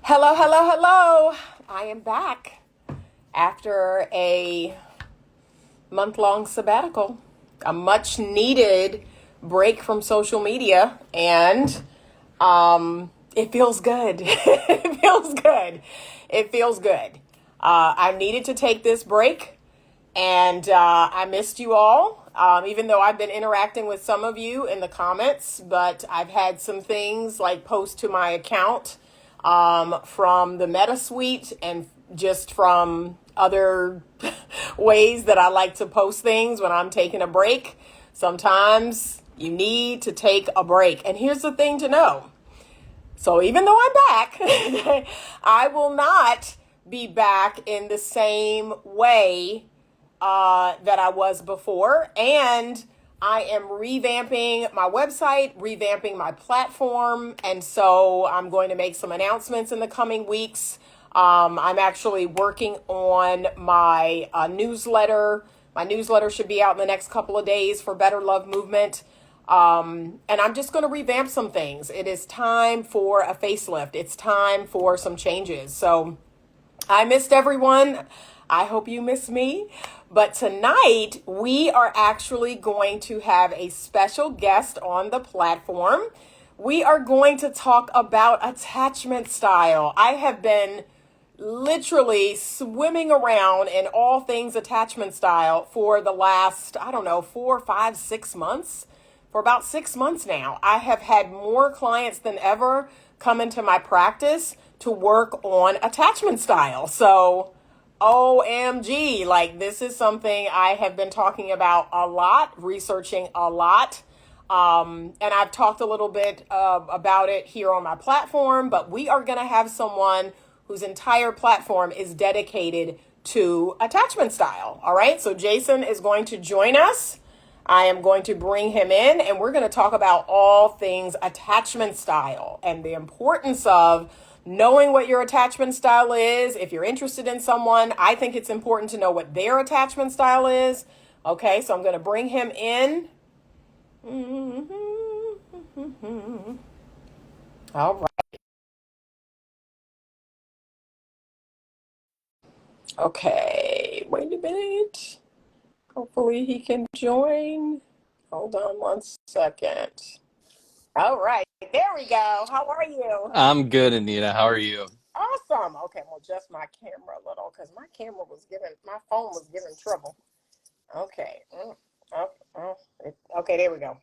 Hello, hello, hello. I am back after a month-long sabbatical, a much needed break from social media, and it feels good. It feels good. It feels good. I needed to take this break, and I missed you all. Even though I've been interacting with some of you in the comments, but I've had some things like post to my account from the Meta Suite and just from other ways that I like to post things when I'm taking a break. Sometimes you need to take a break. And here's the thing to know. So even though I'm back, I will not be back in the same way that I was before. And I am revamping my website, revamping my platform. And so I'm going to make some announcements in the coming weeks. I'm actually working on my newsletter. My newsletter should be out in the next couple of days for Better Love Movement. And I'm just going to revamp some things. It is time for a facelift. It's time for some changes. So I missed everyone. I hope you miss me. But tonight, we are actually going to have a special guest on the platform. We are going to talk about attachment style. I have been literally swimming around in all things attachment style for the last, 4, 5, 6 months. For about 6 months now, I have had more clients than ever come into my practice to work on attachment style. So OMG, like this is something I have been talking about a lot, researching a lot. And I've talked a little bit about it here on my platform, but we are going to have someone whose entire platform is dedicated to attachment style. All right. So Jason is going to join us. I am going to bring him in and we're going to talk about all things attachment style and the importance of knowing what your attachment style is. If you're interested in someone, I think it's important to know what their attachment style is. Okay, so I'm going to bring him in. All right. Okay, wait a minute. Hopefully he can join. Hold on one second. All right, there we go. How are you? I'm good, Anita. How are you? Awesome. Okay, I'm gonna adjust my camera a little because my phone was giving trouble. Okay. Oh, okay, there we go.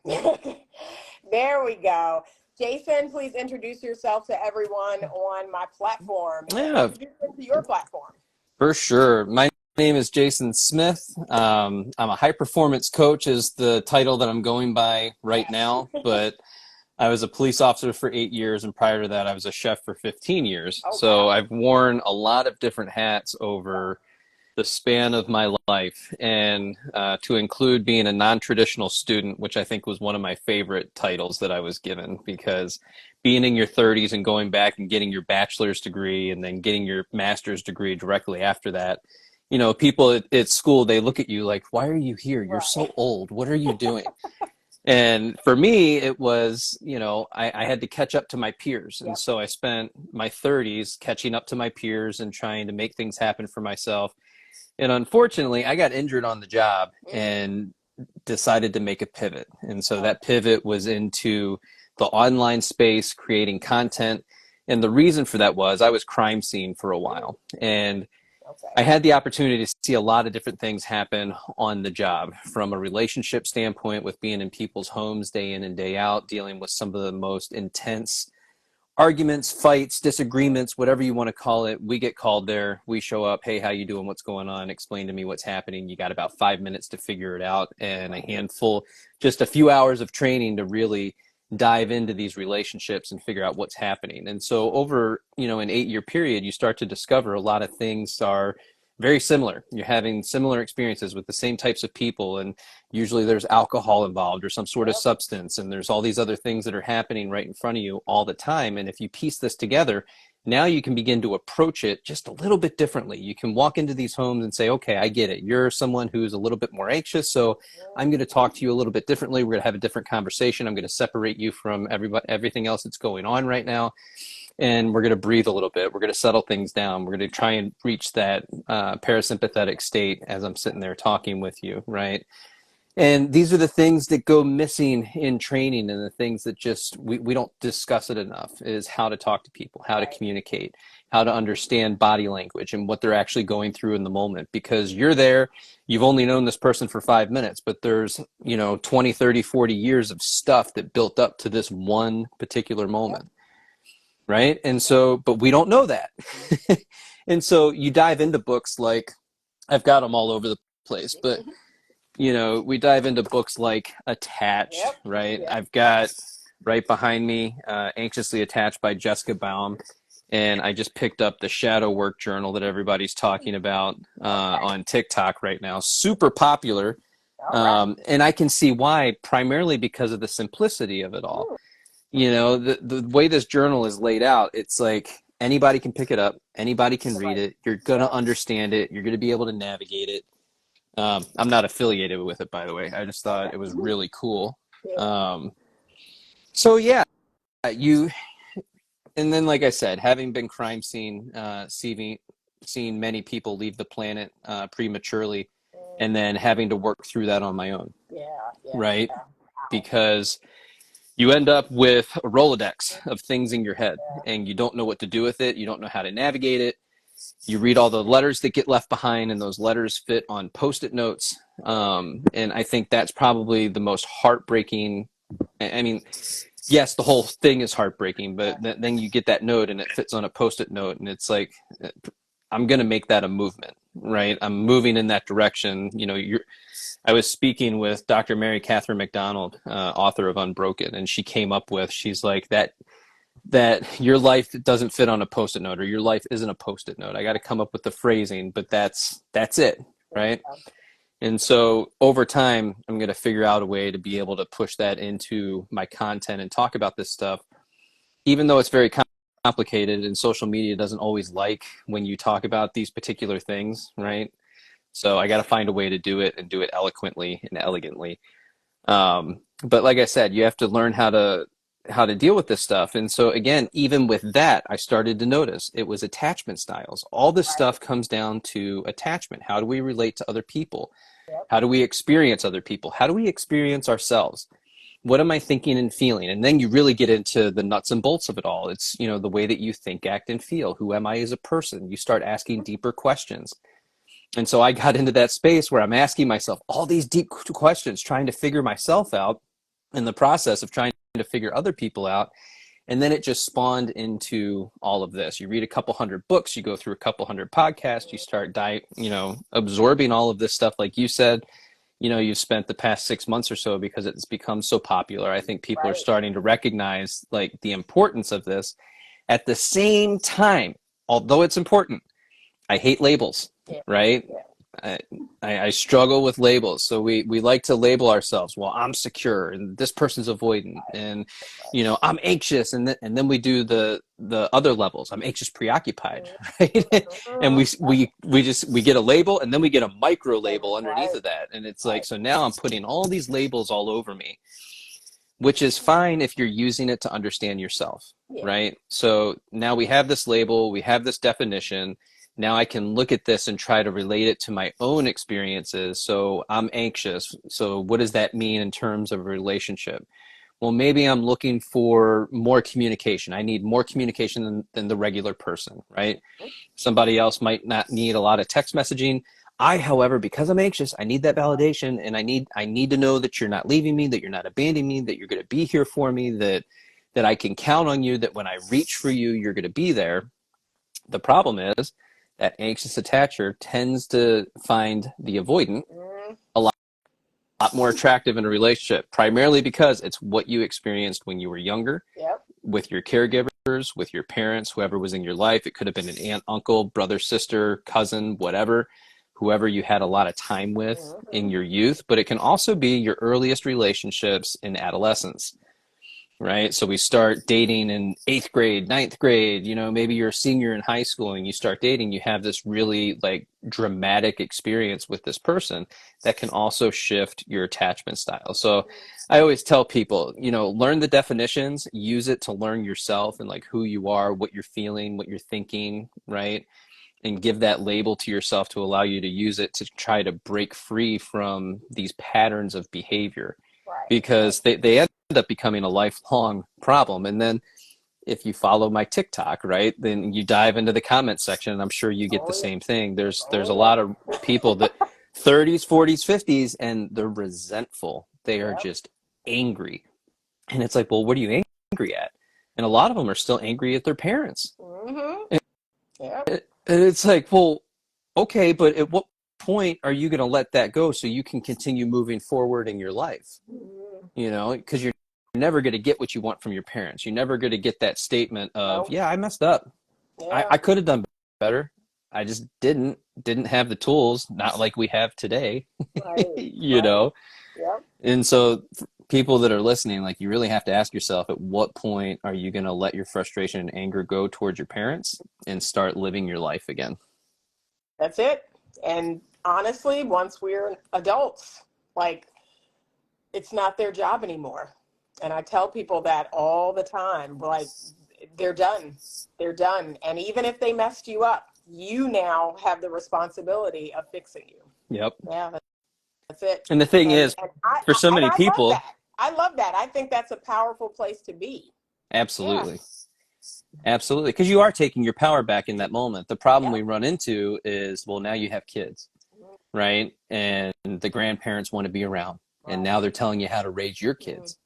There we go. Jason, please introduce yourself to everyone on my platform and Yeah, introduce them to your platform. for sure. My name is Jason Smith. I'm a high performance coach is the title that I'm going by right Yes. now, but I was a police officer for 8 years, and prior to that, I was a chef for 15 years. Oh, So wow. I've worn a lot of different hats over the span of my life, and to include being a non-traditional student, which I think was one of my favorite titles that I was given, because being in your 30s and going back and getting your bachelor's degree and then getting your master's degree directly after that, people at school, they look at you like, why are you here? You're Right. so old. What are you doing? And for me, it was, I had to catch up to my peers. And Yep. so I spent my 30s catching up to my peers and trying to make things happen for myself. And unfortunately, I got injured on the job and decided to make a pivot. And so Oh, that pivot was into the online space, creating content. And the reason for that was I was crime scene for a while. And okay. I had the opportunity to see a lot of different things happen on the job, from a relationship standpoint with being in people's homes day in and day out, dealing with some of the most intense arguments, fights, disagreements, whatever you want to call it. We get called there. We show up. Hey, how you doing? What's going on? Explain to me what's happening. You got about 5 minutes to figure it out, and a handful, just a few hours of training to really dive into these relationships and figure out what's happening. And so over, an 8-year period, you start to discover a lot of things are very similar. You're having similar experiences with the same types of people, and usually there's alcohol involved or some sort of Yep. substance, and there's all these other things that are happening right in front of you all the time. And if you piece this together, now you can begin to approach it just a little bit differently. You can walk into these homes and say, okay, I get it. You're someone who's a little bit more anxious, so I'm going to talk to you a little bit differently. We're going to have a different conversation. I'm going to separate you from everything else that's going on right now. and we're going to breathe a little bit. We're going to settle things down. We're going to try and reach that parasympathetic state as I'm sitting there talking with you, right? And these are the things that go missing in training, and the things that just we don't discuss it enough, is how to talk to people, how to communicate, how to understand body language and what they're actually going through in the moment. Because you're there, you've only known this person for 5 minutes, but there's, 20, 30, 40 years of stuff that built up to this one particular moment. Right. And so, but we don't know that. And so you dive into books like, I've got them all over the place, but we dive into books like Attached, right? I've got right behind me, Anxiously Attached by Jessica Baum. And I just picked up the Shadow Work Journal that everybody's talking about on TikTok right now. Super popular. And I can see why, primarily because of the simplicity of it all. The way this journal is laid out, it's like anybody can pick it up, anybody can read it. You're going to understand it. You're going to be able to navigate it. I'm not affiliated with it, by the way. I just thought it was really cool. So yeah, and then like I said, having been crime scene, seeing many people leave the planet prematurely, and then having to work through that on my own. Right? Because you end up with a Rolodex of things in your head, and you don't know what to do with it. You don't know how to navigate it. You read all the letters that get left behind, and those letters fit on Post-it notes. And I think that's probably the most heartbreaking. I mean, yes, the whole thing is heartbreaking, but then you get that note and it fits on a Post-it note, and it's like, I'm going to make that a movement, right? I'm moving in that direction. I was speaking with Dr. Mary Catherine McDonald, author of Unbroken, and she's like, that your life doesn't fit on a Post-it note, or your life isn't a Post-it note. I got to come up with the phrasing, but that's it, right? And so over time, I'm going to figure out a way to be able to push that into my content and talk about this stuff, even though it's very complicated, and social media doesn't always like when you talk about these particular things, right? So I got to find a way to do it, and do it eloquently and elegantly. But like I said, you have to learn how to deal with this stuff. And so again, even with that, I started to notice it was attachment styles. All this stuff comes down to attachment. How do we relate to other people? How do we experience other people? How do we experience ourselves? What am I thinking and feeling? And then you really get into the nuts and bolts of it all. It's, the way that you think, act, and feel. Who am I as a person? You start asking deeper questions. And so I got into that space where I'm asking myself all these deep questions, trying to figure myself out in the process of trying to figure other people out. And then it just spawned into all of this. You read a couple hundred books, you go through a couple hundred podcasts, you start absorbing all of this stuff. Like you said, you've spent the past 6 months or so, because it's become so popular. I think people are starting to recognize like the importance of this. At the same time, although it's important, I hate labels, right? I struggle with labels. So we like to label ourselves. Well, I'm secure, and this person's avoidant, and I'm anxious, and then we do the other levels. I'm anxious preoccupied, right? And we get a label, and then we get a micro label underneath of that, and it's like, so now I'm putting all these labels all over me, which is fine if you're using it to understand yourself, right? So now we have this label, we have this definition. Now I can look at this and try to relate it to my own experiences. So I'm anxious. So what does that mean in terms of a relationship? Well, maybe I'm looking for more communication. I need more communication than the regular person, right? Somebody else might not need a lot of text messaging. However, because I'm anxious, I need that validation, and I need to know that you're not leaving me, that you're not abandoning me, that you're going to be here for me, that I can count on you, that when I reach for you, you're going to be there. The problem is that anxious attacher tends to find the avoidant a lot more attractive in a relationship, primarily because it's what you experienced when you were younger, with your caregivers, with your parents, whoever was in your life. It could have been an aunt, uncle, brother, sister, cousin, whatever, whoever you had a lot of time with in your youth. But it can also be your earliest relationships in adolescence, right? So we start dating in eighth grade, ninth grade, maybe you're a senior in high school and you start dating, you have this really like dramatic experience with this person that can also shift your attachment style. So I always tell people, learn the definitions, use it to learn yourself and like who you are, what you're feeling, what you're thinking, right? And give that label to yourself to allow you to use it to try to break free from these patterns of behavior Right. because they end up becoming a lifelong problem. And then if you follow my TikTok, right, then you dive into the comment section and I'm sure you get the Oh yeah. same thing. There's a Oh lot of yeah. people that 30s, 40s, 50s, and they're resentful. They are Yep. just angry. And it's like, well, what are you angry at? And a lot of them are still angry at their parents. Mm-hmm. Yep. And it's like, well, okay, but at what point are you going to let that go so you can continue moving forward in your life? Mm-hmm. Because you're never going to get what you want from your parents. You're never going to get that statement of, Nope. yeah, I messed up. Yeah. I could have done better. I just didn't have the tools, not like we have today, Right. you Right. know? Yep. And so people that are listening, like you really have to ask yourself, at what point are you going to let your frustration and anger go towards your parents and start living your life again? That's it. And honestly, once we're adults, like it's not their job anymore. And I tell people that all the time. Like they're done. They're done. And even if they messed you up, you now have the responsibility of fixing you. Yep. Yeah, that's it. And the thing And is, and I, for so and many I love people, that. I love that. I think that's a powerful place to be. Yeah. absolutely. Absolutely. Because you are taking your power back in that moment. The problem we Yep. run into is, well, now you have kids, right? And the grandparents want to be around. And Right. now they're telling you how to raise your Mm-hmm. kids.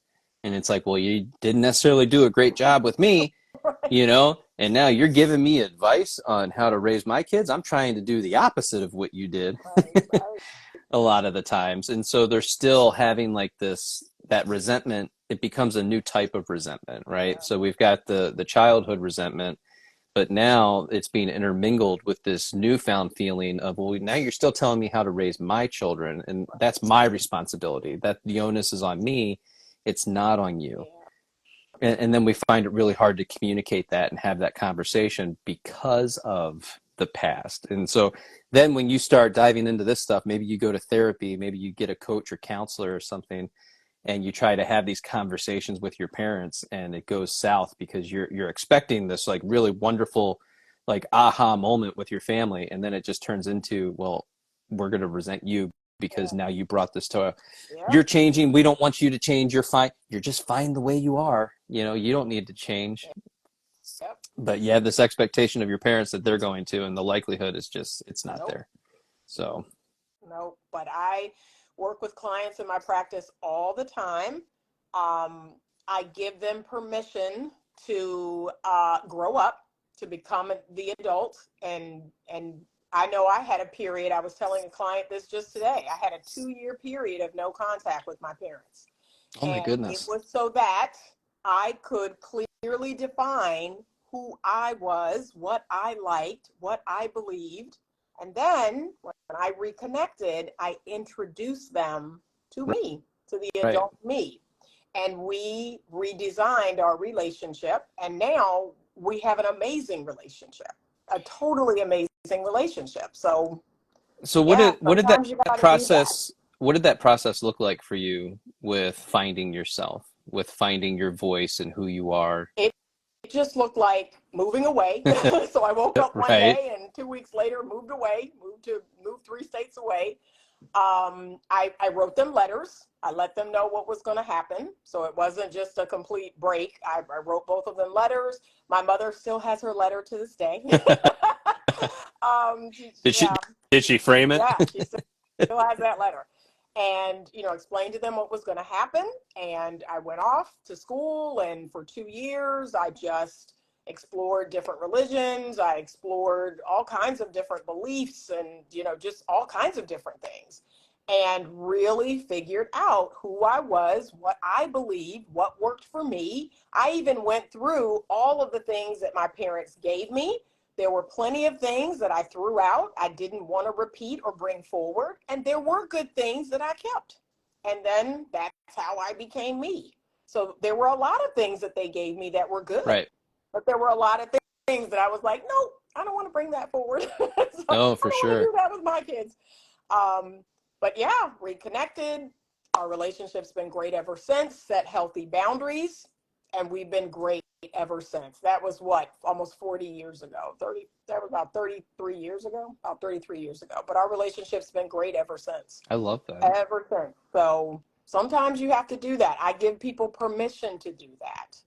And it's like, well, you didn't necessarily do a great job with me, Right. and now you're giving me advice on how to raise my kids. I'm trying to do the opposite of what you did Right. Right. a lot of the times. And so they're still having like that resentment. It becomes a new type of resentment, right? Yeah. So we've got the childhood resentment, but now it's being intermingled with this newfound feeling of, well, now you're still telling me how to raise my children, and that's my responsibility. That the onus is on me. It's not on you. Yeah. And then we find it really hard to communicate that and have that conversation because of the past. And so then when you start diving into this stuff, maybe you go to therapy, maybe you get a coach or counselor or something, and you try to have these conversations with your parents, and it goes south because you're expecting this like really wonderful like aha moment with your family, and then it just turns into, well, we're going to resent you because Yeah. now you brought this to Yep. you're changing, we don't want you to change, you're fine, you're just fine the way you are, you don't need to change. Yep. But you have this expectation of your parents that they're going to, and the likelihood is just it's not Nope. there. So Nope. But I work with clients in my practice all the time. Um, I give them permission to grow up, to become the adult, and I know I had a period. I was telling a client this just today. I had a 2-year period of no contact with my parents, oh my and it goodness. was so that I could clearly define who I was, what I liked, what I believed. And then when I reconnected, I introduced them to me, to the Right. adult me. And we redesigned our relationship. And now we have an amazing relationship, a totally amazing relationship. So, So yeah, what did sometimes you got to do that. that process look like for you with finding yourself, with finding your voice and who you are? It just looked like moving away. So I woke up one Right. day and 2 weeks later moved away, moved 3 states away. I wrote them letters. I let them know what was going to happen. So it wasn't just a complete break. I wrote both of them letters. My mother still has her letter to this day. Did she Yeah, did she frame it? yeah, she still has that letter. And, explained to them what was going to happen. And I went off to school. And for 2 years, I just explored different religions. I explored all kinds of different beliefs and, just all kinds of different things. And really figured out who I was, what I believed, what worked for me. I even went through all of the things that my parents gave me. There were plenty of things that I threw out, I didn't want to repeat or bring forward. And there were good things that I kept. And then that's how I became me. So there were a lot of things that they gave me that were good, Right. but there were a lot of things that I was like, nope, I don't want to bring that forward. So I No, don't for want to sure. do that with my kids. But yeah, reconnected. Our relationship's been great ever since. Set healthy boundaries, and we've been great ever since. That was what, almost 40 years ago. 30. That was about 33 years ago. About 33 years ago. But our relationship's been great ever since. I love that. Ever since. So sometimes you have to do that. I give people permission to do that.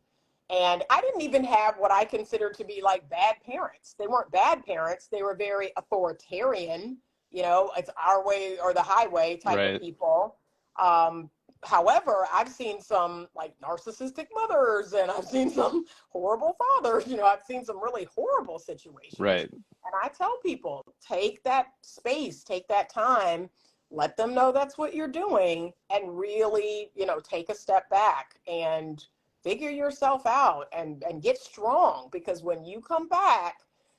And I didn't even have what I consider to be like bad parents. They weren't bad parents. They were very authoritarian, it's our way or the highway type of Right. people. Um, However, I've seen some like narcissistic mothers and I've seen some horrible fathers. I've seen some really horrible situations. Right. And I tell people, take that space, take that time, let them know that's what you're doing, and really, take a step back and figure yourself out and get strong, because when you come back,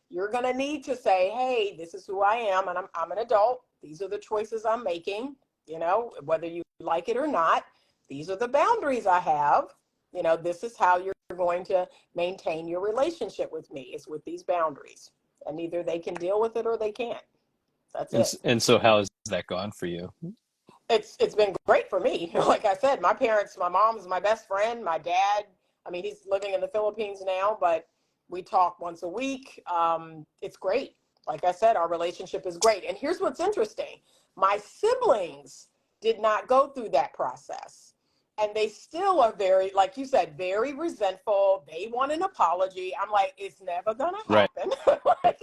you're going to need to say, hey, this is who I am, and I'm an adult. These are the choices I'm making, whether you like it or not. These are the boundaries I have. This is how you're going to maintain your relationship with me, is with these boundaries. And either they can deal with it or they can't. That's it. And so how has that gone for you? It's been great for me. Like I said, my parents, my mom's my best friend. My dad, I mean, he's living in the Philippines now, but we talk once a week. It's great. Like I said, our relationship is great. And here's what's interesting. My siblings did not go through that process. And they still are very, like you said, very resentful. They want an apology. I'm like, it's never going to Right. happen. Like,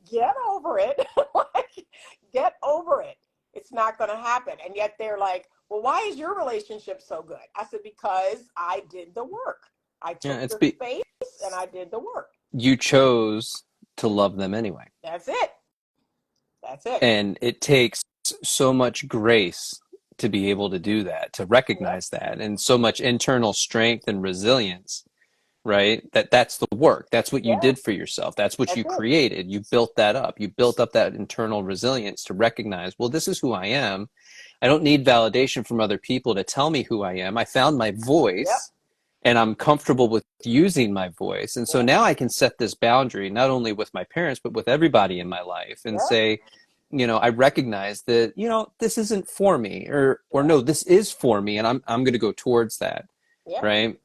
get over it. Like, get over it. It's not going to happen. And yet they're like, well, why is your relationship so good? I said, because I did the work. I Yeah, took the space and I did the work. you chose to love them anyway. That's it. That's it. And it takes so much grace to be able to do that, to Yep. recognize that, and so much internal strength and resilience, right? That's the work. That's what you Yeah. did for yourself. That's what you That's it. created. You built that up. You built up that internal resilience to recognize, well, this is who I am. I don't need validation from other people to tell me who I am. I found my Yep. voice and I'm comfortable with using my voice. And so Yep. now I can set this boundary, not only with my parents, but with everybody in my life, and Yep. say, I recognize that, this isn't for me, or Yep. no, this is for me. And I'm going to go towards that. Yep. Right.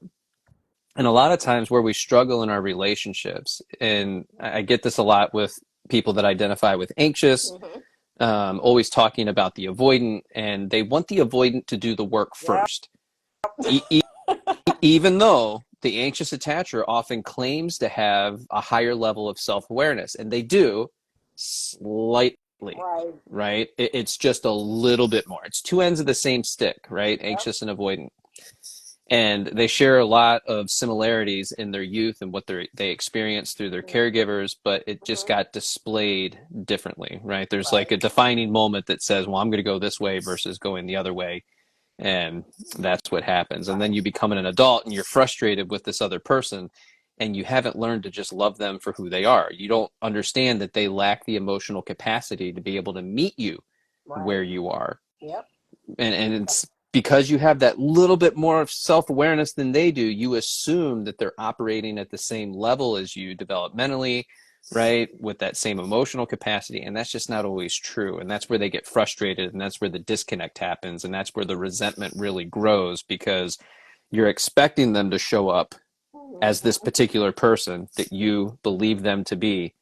And a lot of times where we struggle in our relationships, and I get this a lot with people that identify with anxious, Mm-hmm. always talking about the avoidant, and they want the avoidant to do the work Yep. first. Even though the anxious attacher often claims to have a higher level of self-awareness, and they do slightly, Right. right? It's just a little bit more. It's two ends of the same stick, right? Yep. Anxious and avoidant. And they share a lot of similarities in their youth and what they experienced through their caregivers, but it just Mm-hmm. got displayed differently, right? There's like Right. a defining moment that says, well, I'm going to go this way versus going the other way. And that's what happens. And then Right. you become an adult and you're frustrated with this other person, and you haven't learned to just love them for who they are. You don't understand that they lack the emotional capacity to be able to meet you Right. where you are. Yep. And it's because you have that little bit more of self-awareness than they do, you assume that they're operating at the same level as you developmentally, right, with that same emotional capacity. And that's just not always true. And that's where they get frustrated, and that's where the disconnect happens, and that's where the resentment really grows, because you're expecting them to show up as this Mm-hmm. particular person that you believe them to be,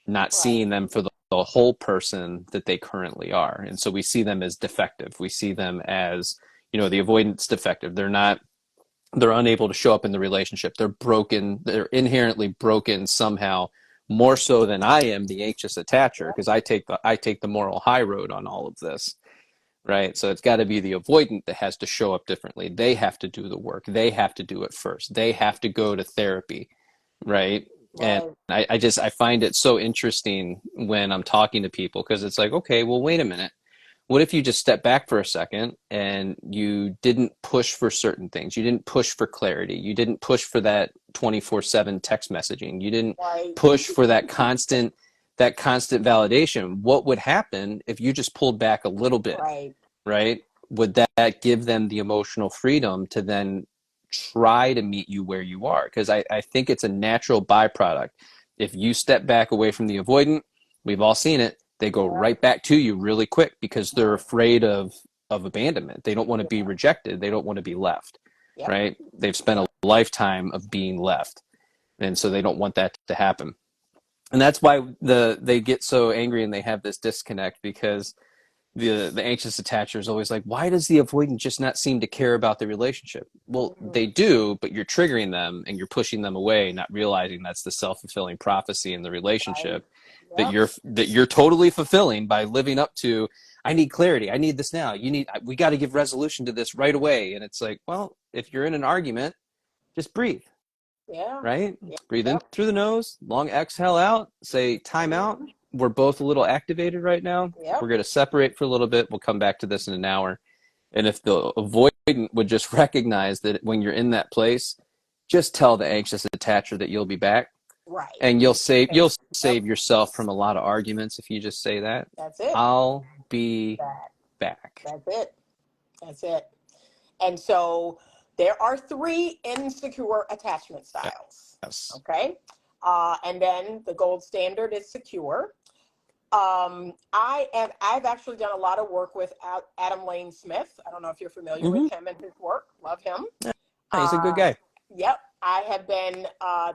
not Right. seeing them for the whole person that they currently are. And so we see them as defective. We see them as, the avoidance defective. They're unable to show up in the relationship. They're broken. They're inherently broken somehow, more so than I am, the anxious attacher, Yep. because I take the moral high road on all of this. Right. So it's got to be the avoidant that has to show up differently. They have to do the work. They have to do it first. They have to go to therapy. Right. And Right. I find it so interesting when I'm talking to people, because it's like, okay, well, wait a minute. What if you just step back for a second and you didn't push for certain things? You didn't push for clarity. You didn't push for that 24/7 text messaging. You didn't Right. push for that constant validation. What would happen if you just pulled back a little bit, Right. right? Would that give them the emotional freedom to then try to meet you where you are. Because I think it's a natural byproduct. If you step back away from the avoidant, we've all seen it, they go Yeah. right back to you really quick because they're afraid of abandonment. They don't want to be rejected. They don't want to be left, Yep. right? They've spent a lifetime of being left. And so they don't want that to happen. And that's why they get so angry and they have this disconnect, because the anxious attacher is always like, why does the avoidant just not seem to care about the relationship? Well, Mhm. they do, but you're triggering them and you're pushing them away, not realizing that's the self-fulfilling prophecy in the Right. relationship Yep. that you're totally fulfilling by living up to. I need clarity. I need this now. We got to give resolution to this right away. And it's like, well, if you're in an argument, just breathe, Yeah. right? Breathe in Yep. through the nose, long exhale out, say time out. Mhm. We're both a little activated right now. We're Yep. going to separate for a little bit. We'll come back to this in an hour. And if the avoidant would just recognize that when you're in that place, just tell the anxious attacher that you'll be back, Right. and And you'll yep. save yourself from a lot of arguments if you just say that. That's it. I'll be That. back. That's it. That's it. And so there are three insecure attachment styles. Yes. Okay. And then the gold standard is secure. I've actually done a lot of work with Adam Lane Smith. I don't know if you're familiar with Mm-hmm. him and his work. Love him. He's a good Uh, guy. yep. I have been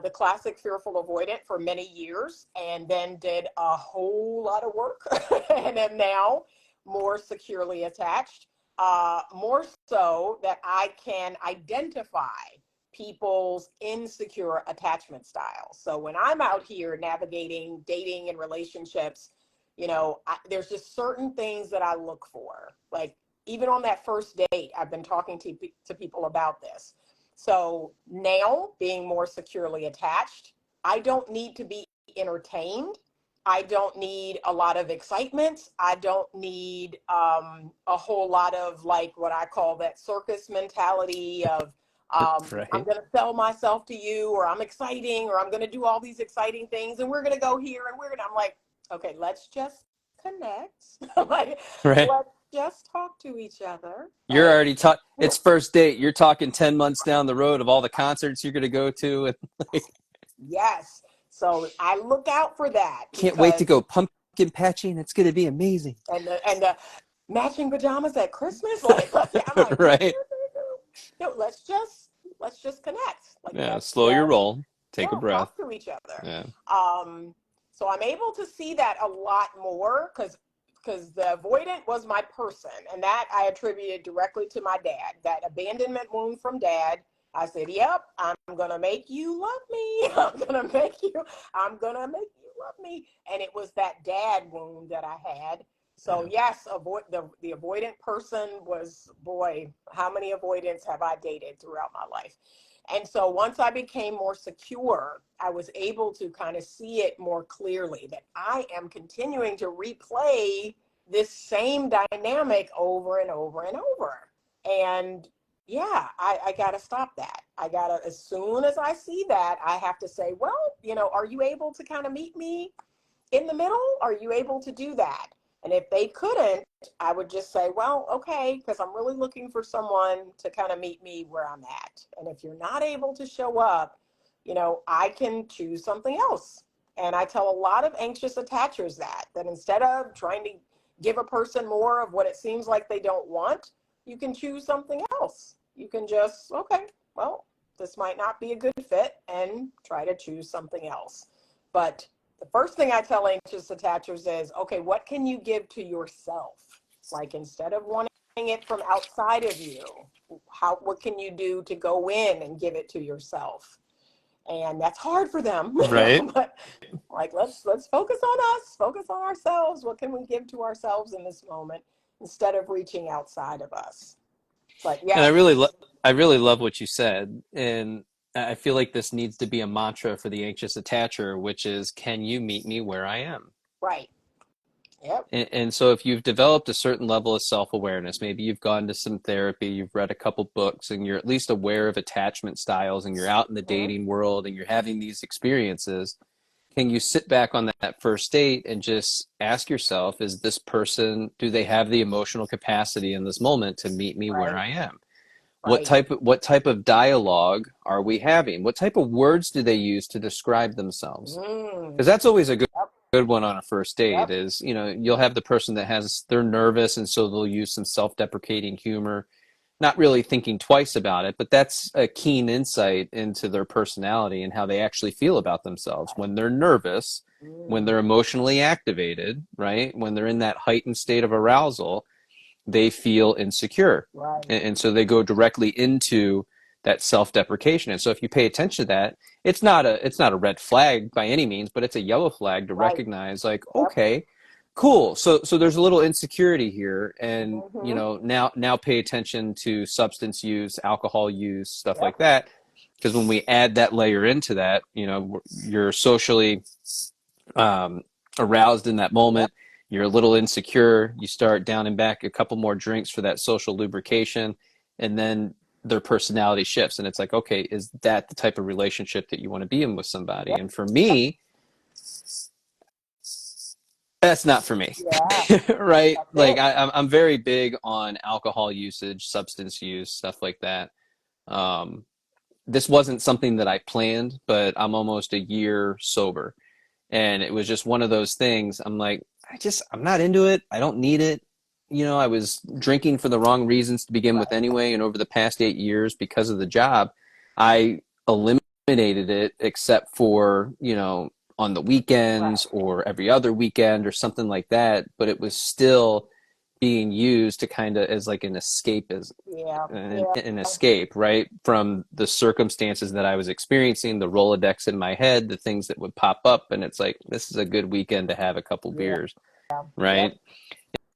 the classic fearful avoidant for many years, and then did a whole lot of work and am now more securely attached. More so that I can identify people's insecure attachment styles. So when I'm out here navigating dating and relationships, there's just certain things that I look for. Like even on that first date, I've been talking to people about this. So now, being more securely attached, I don't need to be entertained. I don't need a lot of excitement. I don't need a whole lot of like what I call that circus mentality of I'm Right. going to sell myself to you, or I'm exciting, or I'm going to do all these exciting things, and we're going to go here, and I'm like, okay, let's just connect. Like, Right. let's just talk to each other. You're Like, already talking. It's first date. You're talking 10 months down the road of all the concerts you're going to go to. And like, yes. So I look out for that can't wait to because go pumpkin patching. It's going to be amazing. and the matching pajamas at Christmas, like I'm like, Right. no, let's just connect. Like Yeah. let's Slow your just roll. Take a breath. talk to each other. Yeah. So I'm able to see that a lot more because the avoidant was my person, and that I attributed directly to my dad. That abandonment wound from dad. I said, "Yep, I'm gonna make you love me. I'm gonna make you love me." And it was that dad wound that I had. So Yeah. yes, the avoidant person was, boy, how many avoidants have I dated throughout my life? And so once I became more secure, I was able to kind of see it more clearly that I am continuing to replay this same dynamic over and over and over. And yeah, I got to stop that. I got to, as soon as I see that, I have to say, well, are you able to kind of meet me in the middle? Are you able to do that? And if they couldn't, I would just say, well, okay, because I'm really looking for someone to kind of meet me where I'm at. And if you're not able to show up, I can choose something else. And I tell a lot of anxious attachers that instead of trying to give a person more of what it seems like they don't want, you can choose something else. You can just, okay, well, this might not be a good fit, and try to choose something else. But the first thing I tell anxious attachers is, okay, what can you give to yourself? Like instead of wanting it from outside of you, what can you do to go in and give it to yourself? And that's hard for them, Right. but like let's focus on us, focus on ourselves. What can we give to ourselves in this moment instead of reaching outside of us? But And yes, I really love what you said. And I feel like this needs to be a mantra for the anxious attacher, which is, can you meet me where I am? right. Yep. And so if you've developed a certain level of self-awareness, maybe you've gone to some therapy, you've read a couple books, and you're at least aware of attachment styles, and you're out in the Mhm. dating world and you're having these experiences, can you sit back on that first date and just ask yourself, is this person, do they have the emotional capacity in this moment to meet me where Right. I am? Right. What type of dialogue are we having? What type of words do they use to describe themselves? Mm. Because that's always a Yep. good one on a first date Yep. is, you'll have the person that they're nervous, and so they'll use some self-deprecating humor, not really thinking twice about it, but that's a keen insight into their personality and how they actually feel about themselves when they're nervous, when they're Mm. emotionally activated, right? When they're in that heightened state of arousal, they feel insecure. Right. And so they go directly into that self-deprecation. And so if you pay attention to that, it's not a red flag by any means, but it's a yellow flag to Right. recognize, like, Yep. okay, cool. So there's a little insecurity here, and Mm-hmm. now pay attention to substance use, alcohol use, stuff Yep. like that. Because when we add that layer into that, you're socially aroused in that Yep. moment. You're a little insecure. You start down and back a couple more drinks for that social lubrication, and then their personality shifts. And it's like, okay, is that the type of relationship that you want to be in with somebody? Yep. And for me, that's not for me, Yeah. right? That's Like it. I'm very big on alcohol usage, substance use, stuff like that. Um, this wasn't something that I planned, but I'm almost a year sober. And it was just one of those things. I'm like, I'm not into it. I don't need it. I was drinking for the wrong reasons to begin with Right. anyway. And over the past 8 years, because of the job, I eliminated it except for, on the Right. weekends or every other weekend or something like that. But it was still being used to kind of as like an escape, as Yeah. Yeah. an escape, right, from the circumstances that I was experiencing, the Rolodex in my head, the things that would pop up, and it's like, this is a good weekend to have a couple Yeah. beers, Yep. right?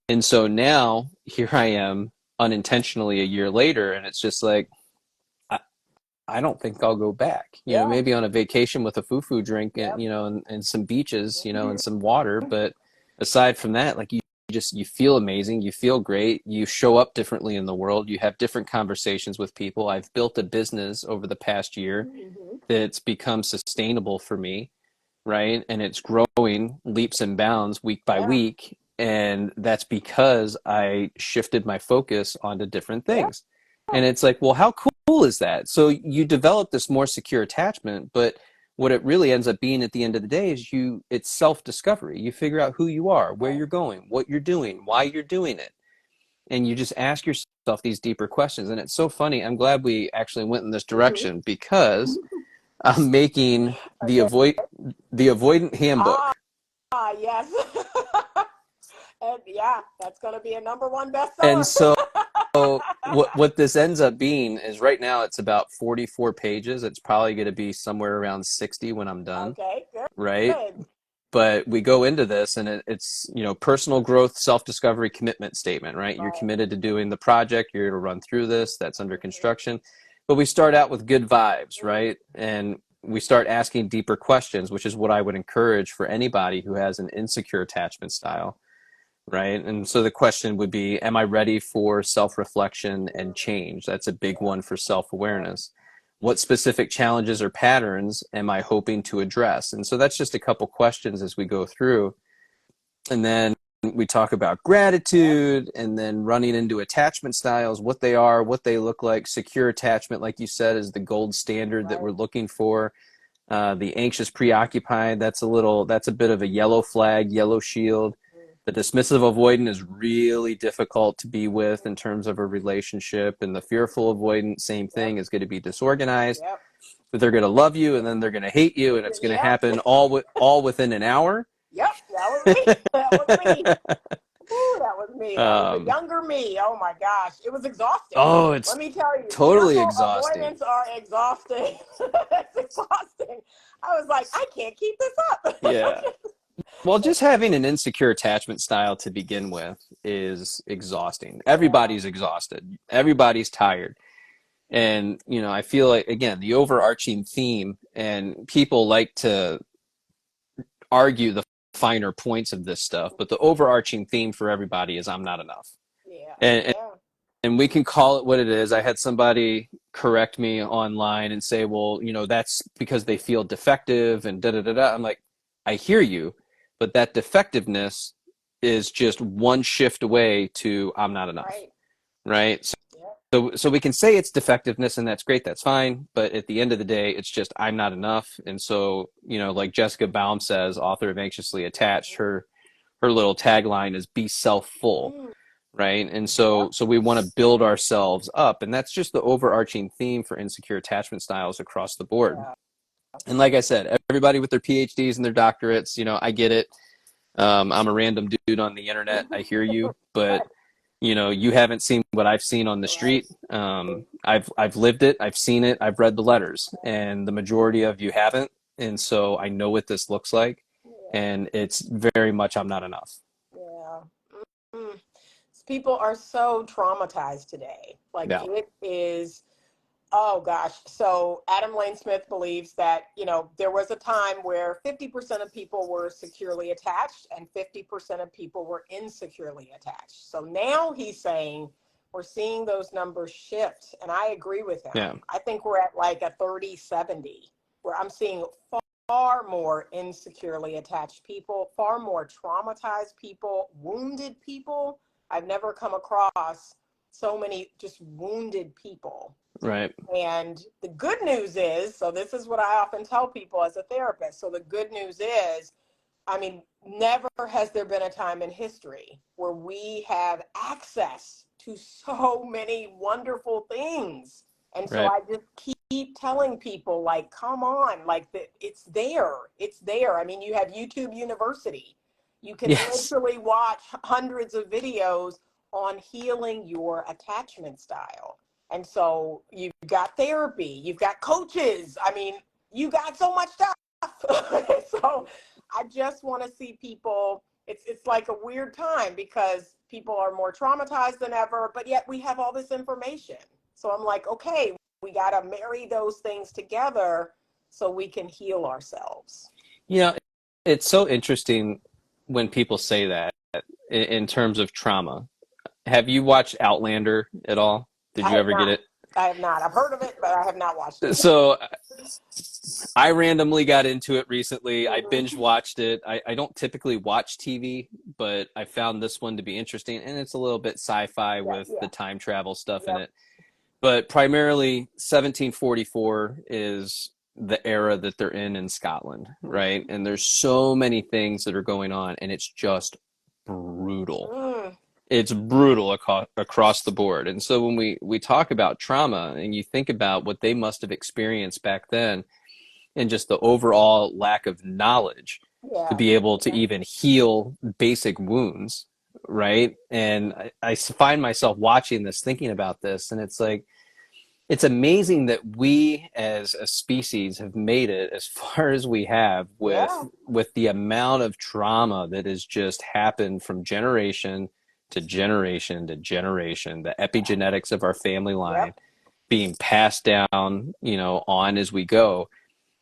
And so now here I am unintentionally a year later, and it's just like, I, I don't think I'll go back. Yeah. Maybe on a vacation with a foo-foo drink and, Yep. and some beaches, and Mm-hmm. some water. But aside from that, like you feel amazing, you feel great, you show up differently in the world, you have different conversations with people. I've built a business over the past year Mm-hmm. that's become sustainable for me, right? And it's growing leaps and bounds week by Yeah. week. And that's because I shifted my focus onto different Yeah. things. And it's like, well, how cool is that? So you develop this more secure attachment, but what it really ends up being at the end of the day is it's self-discovery. You figure out who you are, where Right. you're going, what you're doing, why you're doing it. And you just ask yourself these deeper questions. And it's so funny. I'm glad we actually went in this Mm-hmm. direction because I'm making Okay. the avoidant Ah. handbook. Yes. And yeah, that's gonna be a number one And bestseller. so what this ends up being is right now it's about 44 pages. It's probably going to be somewhere around 60 when I'm done, Okay. Good. right? Good. But we go into this and it's, personal growth, self-discovery, commitment statement, right? You're Right. committed to doing the project. You're going to run through this. That's under construction. But we start out with good vibes, Mm-hmm. right? And we start asking deeper questions, which is what I would encourage for anybody who has an insecure attachment style, right? And so the question would be, am I ready for self-reflection and change? That's a big Yeah. one for Yeah. self-awareness. What specific challenges or patterns am I hoping to address? And so that's just a couple questions as we go through. And then we talk about Yep. gratitude and then running into attachment styles, what they are, what they look like. Secure attachment, like you said, is the gold standard that we're Right. looking for. The anxious preoccupied, that's a bit of a yellow flag, yellow shield. The dismissive avoidant is really difficult to be with in terms of a relationship. And the fearful avoidant, same Yep. thing, is going to be disorganized. Yep. But they're going to love you and then they're going to hate you, and it's going to Yep. happen all within an hour. Yep. That was me. That was me. Ooh, that was me. That was the um, younger me. Oh my gosh. It was exhausting. oh, Let it's me tell you, totally fearful exhausting. avoidance are exhausting. It's exhausting. I was like, I can't keep this up. Yeah. Well, just having an insecure attachment style to begin with is exhausting. Yeah. Everybody's exhausted. Everybody's tired. And, I feel like, again, the overarching theme, and people like to argue the finer points of this stuff, but the overarching theme for everybody is I'm not enough. Yeah. And, Yeah. and we can call it what it is. I had somebody correct me online and say, well, that's because they feel defective and da da da da. I'm like, I hear you, but that defectiveness is just one shift away to I'm not enough, Right. right? So Yeah. So we can say it's defectiveness, and that's great, that's fine. But at the end of the day, it's just I'm not enough. And so, like Jessica Baum says, author of Anxiously Attached, her little tagline is "Be self-full," Mm, right? And yep. so we want to build ourselves up, and that's just the overarching theme for insecure attachment styles across the board. Yeah. And like I said, everybody with their PhDs and their doctorates, I get it. I'm a random dude on the internet. I hear you, but Right. you haven't seen what I've seen on the Right. street. I've lived it. I've seen it. I've read the letters, and the majority of you haven't. And so I know what this looks like, Yeah. and it's very much I'm not enough. Yeah. Mm. People are so traumatized today. Like Yeah, it is. Oh gosh. So Adam Lane Smith believes that, there was a time where 50% of people were securely attached and 50% of people were insecurely attached. So now he's saying we're seeing those numbers shift. And I agree with him. yeah, I think we're at like a 30-70, where I'm seeing far more insecurely attached people, far more traumatized people, wounded people. I've never come across so many just wounded people. right, And the good news is, so this is what I often tell people as a therapist. So the good news is, I mean, never has there been a time in history where we have access to so many wonderful things. And so right. I just keep telling people, like, come on, like, it's there. It's there. I mean, you have YouTube University. You can Yes, literally watch hundreds of videos on healing your attachment style. And so you've got therapy, you've got coaches. I mean, you got so much stuff. So I just want to see people. It's like a weird time because people are more traumatized than ever, but yet we have all this information. So I'm like, okay, we got to marry those things together so we can heal ourselves. you know, it's so interesting when people say that in terms of trauma. Have you watched Outlander at all? Did I you have ever get not. it? I have not. I've heard of it, but I have not watched it. So I randomly got into it recently. I binge Mm-hmm. watched it. I don't typically watch TV, but I found this one to be interesting, and it's a little bit sci-fi Yeah, with the yeah, time travel stuff in yep. it. But primarily, 1744 is the era that they're in Scotland, right? Mm-hmm. And there's so many things that are going on, and it's just brutal. Mm, It's brutal across the board. And so when we talk about trauma and you think about what they must have experienced back then and just the overall lack of knowledge to yeah, be able to even heal basic wounds, right? And I find myself watching this, thinking about this, and it's like, it's amazing that we as a species have made it as far as we have yeah, with the amount of trauma that has just happened from generation to generation to generation, the epigenetics of our family line yep, being passed down, on as we go.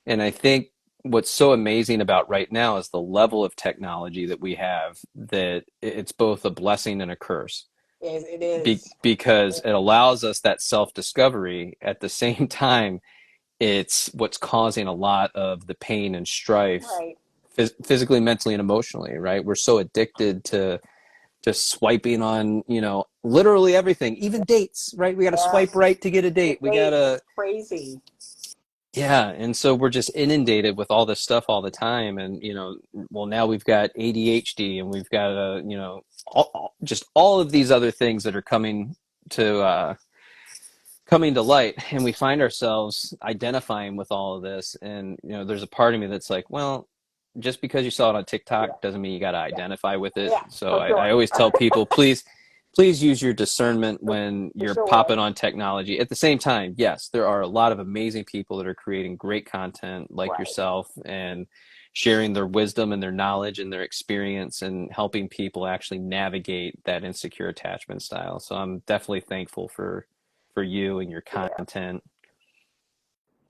And I think what's so amazing about right now is the level of technology that we have, that it's both a blessing and a curse, it is. because it allows us that self-discovery. At the same time, it's what's causing a lot of the pain and strife, Right. physically, mentally, and emotionally, right? We're so addicted to just swiping on, literally everything, even dates, right? We got to swipe Yes. right to get a The date. We got dates, to, it's crazy. yeah. And so we're just inundated with all this stuff all the time. And, well, now we've got ADHD, and we've got, just all of these other things that are to, coming to light, and we find ourselves identifying with all of this. And there's a part of me that's like, well, just because you saw it on Yeah, TikTok doesn't mean you got to yeah, identify with it. yeah, So for I sure. always tell people, please use your discernment when For you're sure. popping on technology. At the same time, yes, there are a lot of amazing people that are creating great content like Right. yourself, and sharing their wisdom and their knowledge and their experience, and helping people actually navigate that insecure attachment style. So I'm definitely thankful for you and your Yeah. content.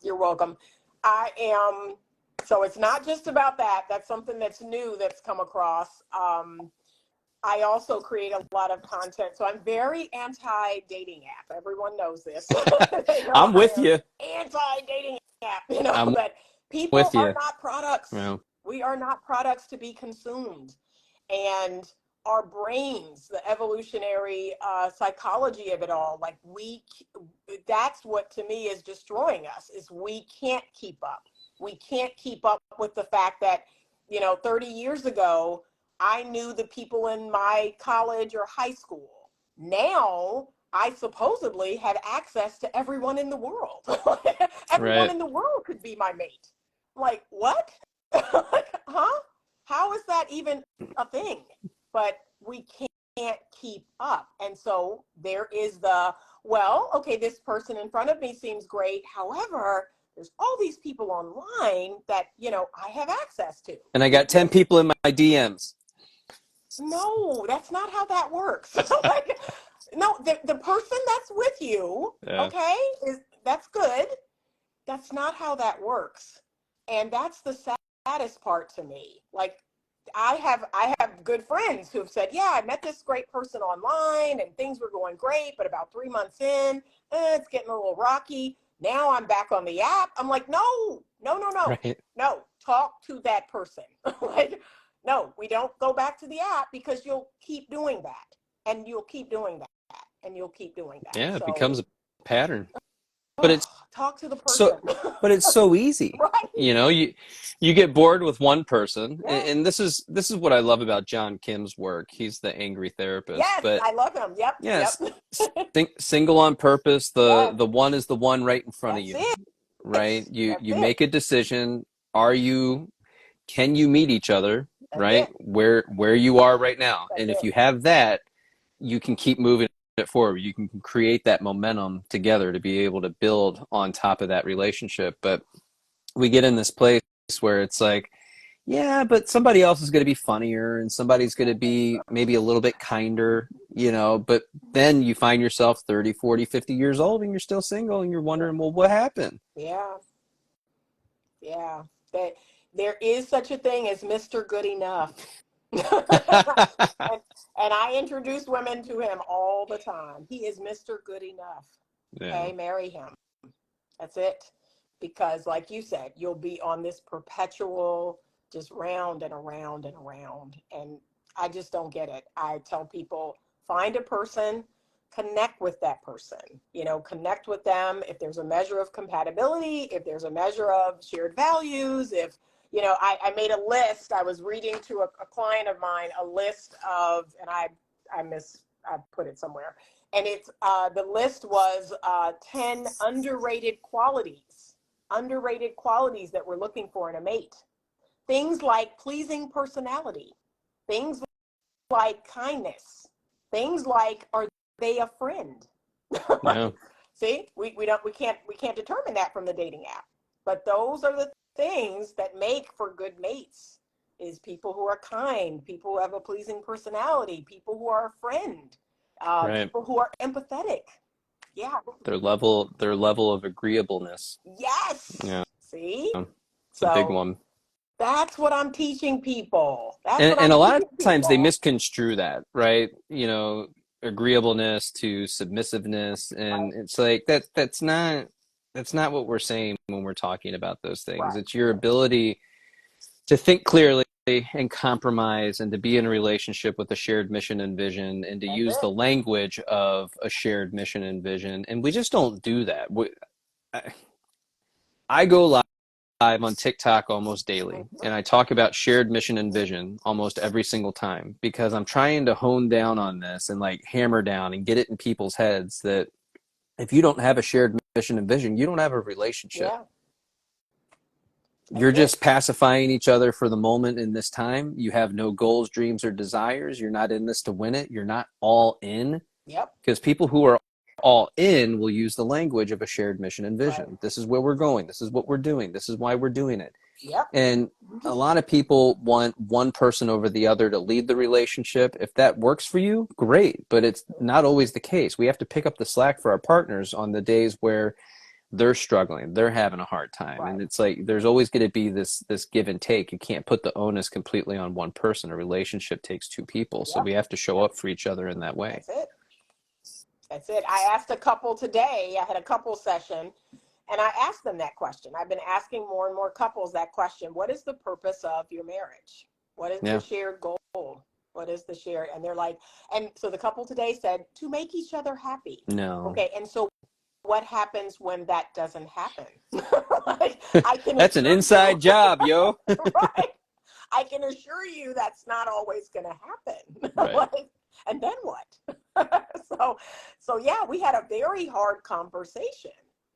You're welcome. I am. So it's not just about that. That's something that's new that's come across. I also create a lot of content. So I'm very anti dating app. Everyone knows this. They know I'm I with am you. anti dating app, I'm that people with are you. not products. Well, We are not products to be consumed. And our brains, the evolutionary psychology of it all, like that's what to me is destroying us, is we can't keep up. We can't keep up with the fact that, 30 years ago, I knew the people in my college or high school. Now I supposedly have access to everyone in the world. Everyone Right. in the world could be my mate. Like, what? Huh? How is that even a thing? But we can't keep up. And so there is well, okay, this person in front of me seems great. However, there's all these people online that, I have access to. And I got 10 people in my DMs. No, that's not how that works. Like, no, the person that's with you, Yeah. okay, that's good. That's not how that works. And that's the saddest part to me. Like, I have good friends who have said, yeah, I met this great person online and things were going great, but about 3 months in, it's getting a little rocky. Now I'm back on the app. I'm like, no, no, no, no, Right. no. Talk to that person. Like, no, we don't go back to the app, because you'll keep doing that, and you'll keep doing that, and you'll keep doing that. Yeah, it So, becomes a pattern. But it's talk to the so person. but it's so easy. Right? You get bored with one person, Yes. and this is what I love about John Kim's work. He's the angry therapist. Yes, But I love him. Yep, yes, yep. single on purpose. The Yes, the one is the one right in front of that's you, it. right? You That's you it. make a decision. Can you meet each other, That's right? it. Where you are right now. That's And if it. you have that, you can keep moving it forward. You can create that momentum together to be able to build on top of that relationship. But we get in this place where it's like, yeah, but somebody else is going to be funnier and somebody's going to be maybe a little bit kinder, but then you find yourself 30, 40, 50 years old and you're still single and you're wondering, well, what happened? Yeah, yeah. That there is such a thing as Mr. Good Enough. And I introduce women to him all the time. He is Mr. Good Enough. Yeah, Okay, marry him. That's it. Because, like you said, you'll be on this perpetual, just round and around and around. And I just don't get it. I tell people, find a person, connect with that person, connect with them. If there's a measure of compatibility, if there's a measure of shared values, if, I made a list. I was reading to a client of mine, a list of, and I put it somewhere. And it's the list was 10 underrated qualities that we're looking for in a mate. Things like pleasing personality, things like kindness, things like, are they a friend? yeah, See, we can't determine that from the dating app, but those are the things that make for good mates. Is people who are kind, people who have a pleasing personality, people who are a friend, right. people who are empathetic. Yeah. Their level of agreeableness. Yes. Yeah, See? it's a big So one. that's what I'm teaching people. That's And what and I'm a lot of teaching times they people. misconstrue that, right? Agreeableness to submissiveness, Right. and it's like that's not what we're saying when we're talking about those things. Right. It's your ability to think clearly and compromise and to be in a relationship with a shared mission and vision and to That's use it. the language of a shared mission and vision. And we just don't do that. I go live on TikTok almost daily, Mhm. and I talk about shared mission and vision almost every single time because I'm trying to hone down on this and like hammer down and get it in people's heads that if you don't have a shared mission and vision, you don't have a relationship. Yeah. That's You're it. just pacifying each other for the moment in this time. You have no goals, dreams, or desires. You're not in this to win it. You're not all in, Yep. because people who are all in will use the language of a shared mission and Right. vision. This is where we're going. This is what we're doing. This is why we're doing it. Yep. And a lot of people want one person over the other to lead the relationship. If that works for you, great, but it's not always the case. We have to pick up the slack for our partners on the days where they're struggling, they're having a hard time. Right. And it's like there's always going to be this give and take. You can't put the onus completely on one person. A relationship takes two people. So Yep. we have to show Yep. up for each other in that way. That's it. That's it. I asked a couple today. I had a couple session, and I asked them that question. I've been asking more and more couples that question. What is the purpose of your marriage? What is the Yeah. shared goal? What is the shared? And they're like, and so the couple today said to make each other happy. No. Okay, and so what happens when that doesn't happen? Like, I can That's an assure you, inside job, yo. right? I can assure you that's not always going to happen. Right. Like, and then what? So yeah, we had a very hard conversation.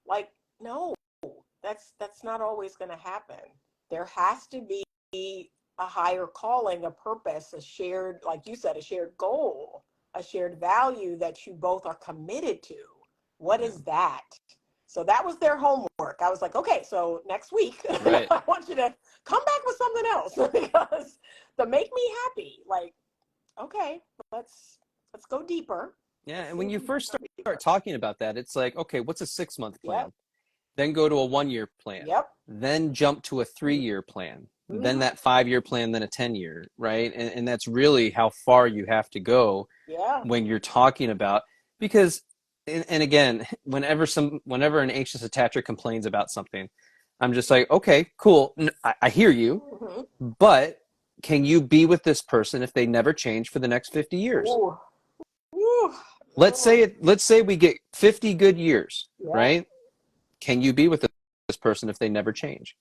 Like, no, that's not always going to happen. There has to be a higher calling, a purpose, a shared, like you said, a shared goal, a shared value that you both are committed to. What is that? So that was their homework. I was like, okay, so next week, Right. I want you to come back with something else because to make me happy, like, okay, let's go deeper. Yeah, Let's and see when if you we can first go deeper. start talking about that, it's like, okay, what's a 6-month Yep, plan? Then go to a 1-year plan. yep. Then jump to a 3-year plan. Then Mm-hmm. that 5-year plan, then a 10-year, right? And that's really how far you have to go Yeah, when you're talking about, because and again, whenever an anxious attacher complains about something, I'm just like, okay, cool, I hear you, mm-hmm. but can you be with this person if they never change for the next 50 years? Ooh, ooh, Let's say we get 50 good years, yeah, right? Can you be with this person if they never change?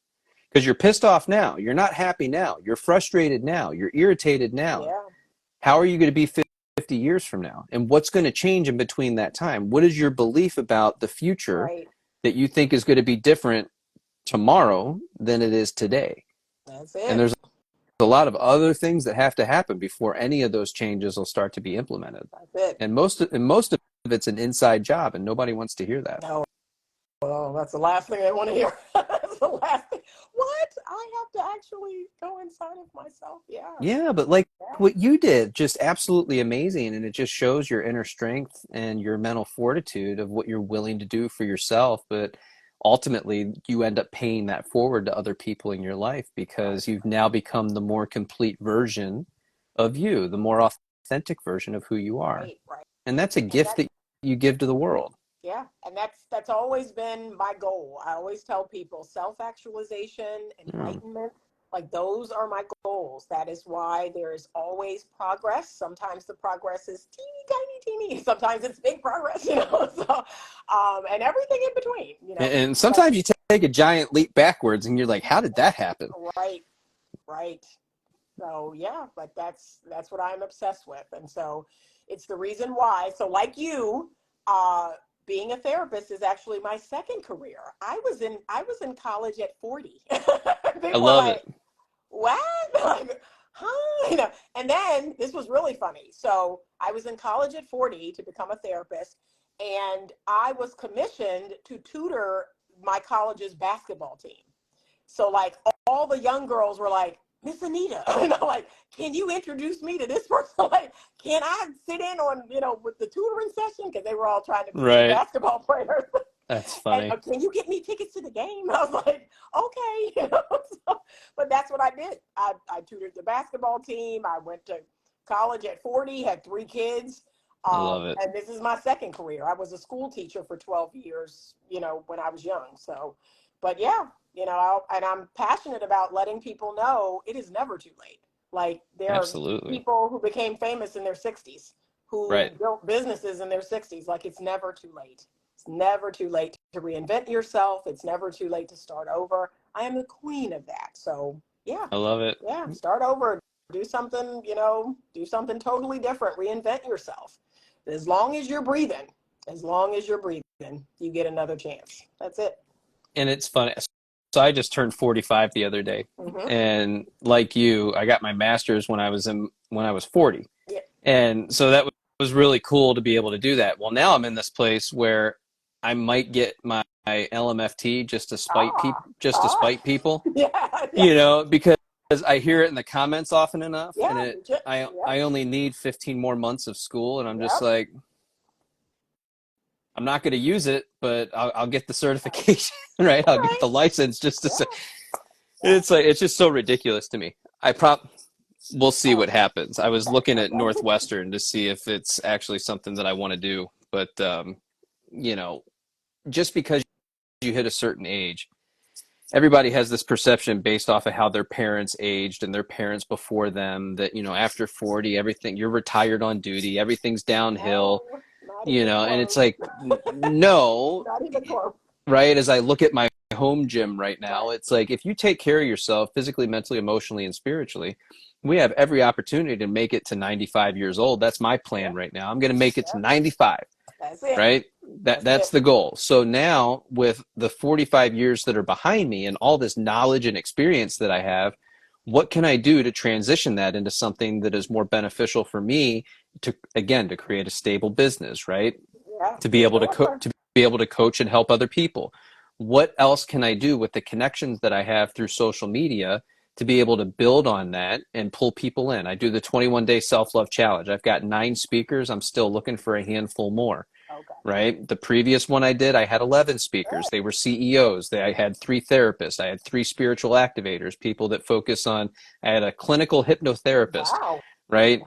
Because you're pissed off now, you're not happy now, you're frustrated now, you're irritated now. yeah, How are you going to be 50 years from now? And what's going to change in between that time? What is your belief about the future right. that you think is going to be different tomorrow than it is today? That's And it. there's a lot of other things that have to happen before any of those changes will start to be implemented. That's it. And most of it's an inside job, and nobody wants to hear that. No, well, that's the last thing I want to hear. That's the last thing. What? I have to actually go inside of myself. Yeah. Yeah, but like Yeah. what you did, just absolutely amazing. And it just shows your inner strength and your mental fortitude of what you're willing to do for yourself. But ultimately, you end up paying that forward to other people in your life Right. because you've now become the more complete version of you, the more authentic version of who you are. Right. Right. And that's a And gift that's, that you give to the world. yeah. And that's always been my goal. I always tell people self-actualization, Yeah. enlightenment, like those are my goals. That is why there is always progress. Sometimes the progress is teeny tiny, teeny. Sometimes it's big progress, So, and everything in between. And But sometimes you take a giant leap backwards and you're like, how did that happen? right, right. So yeah, but that's what I'm obsessed with, and so it's the reason why. So like you, uh, being a therapist is actually my second career. I was in college at 40. I People were love it. like, "What?" Like, huh? And then this was really funny. So I was in college at 40 to become a therapist, and I was commissioned to tutor my college's basketball team. So like all the young girls were like, Miss Anita, like, can you introduce me to this person? Like, can I sit in on, with the tutoring session? Because they were all trying to be good Right. basketball players. That's And funny. can you get me tickets to the game? I was like, okay. So, but that's what I did. I tutored the basketball team. I went to college at 40, had 3 kids. I love it. And this is my second career. I was a school teacher for 12 years, when I was young. So, but yeah, and I'm passionate about letting people know it is never too late. Like there are Absolutely. people who became famous in their 60s, who Right. built businesses in their 60s. Like it's never too late. It's never too late to reinvent yourself. It's never too late to start over. I am the queen of that. So yeah, I love it. yeah, start over, do something, do something totally different, reinvent yourself. As long as you're breathing, you get another chance. That's it. And it's funny. So I just turned 45 the other day. Mm-hmm. And like you, I got my master's when I was 40. Yeah. And so that was really cool to be able to do that. Well, now I'm in this place where I might get my LMFT Ah, just to ah, spite people, yeah, yeah, because I hear it in the comments often enough, and yeah, I only need 15 more months of school, and I'm just yep, like, I'm not going to use it, but I'll get the certification, right? I'll get right, the license just to say. yeah, yeah. It's like it's just so ridiculous to me. We'll see Oh, what happens. I was looking at okay. Northwestern to see if it's actually something that I want to do, but you know, just because you hit a certain age, everybody has this perception based off of how their parents aged and their parents before them that, after 40, everything, you're retired on duty, everything's downhill, No, not even and close. it's like, no, Not even close. right? As I look at my home gym right now, Right. it's like if you take care of yourself physically, mentally, emotionally, and spiritually, we have every opportunity to make it to 95 years old. That's my plan Yep. right now. I'm going to make it to Yep. 95, That's it. right? That's That's it. the goal. So now with the 45 years that are behind me and all this knowledge and experience that I have, what can I do to transition that into something that is more beneficial for me to, again, to create a stable business, right? Yeah. To be Be an able to author. to be able to coach and help other people. What else can I do with the connections that I have through social media to be able to build on that and pull people in? I do the 21-day self-love challenge. I've got 9 speakers. I'm still looking for a handful more, Okay. right? The previous one I did, I had 11 speakers. Good. They were CEOs. I had 3 therapists. I had 3 spiritual activators, people that focus on, I had a clinical hypnotherapist, Wow. right?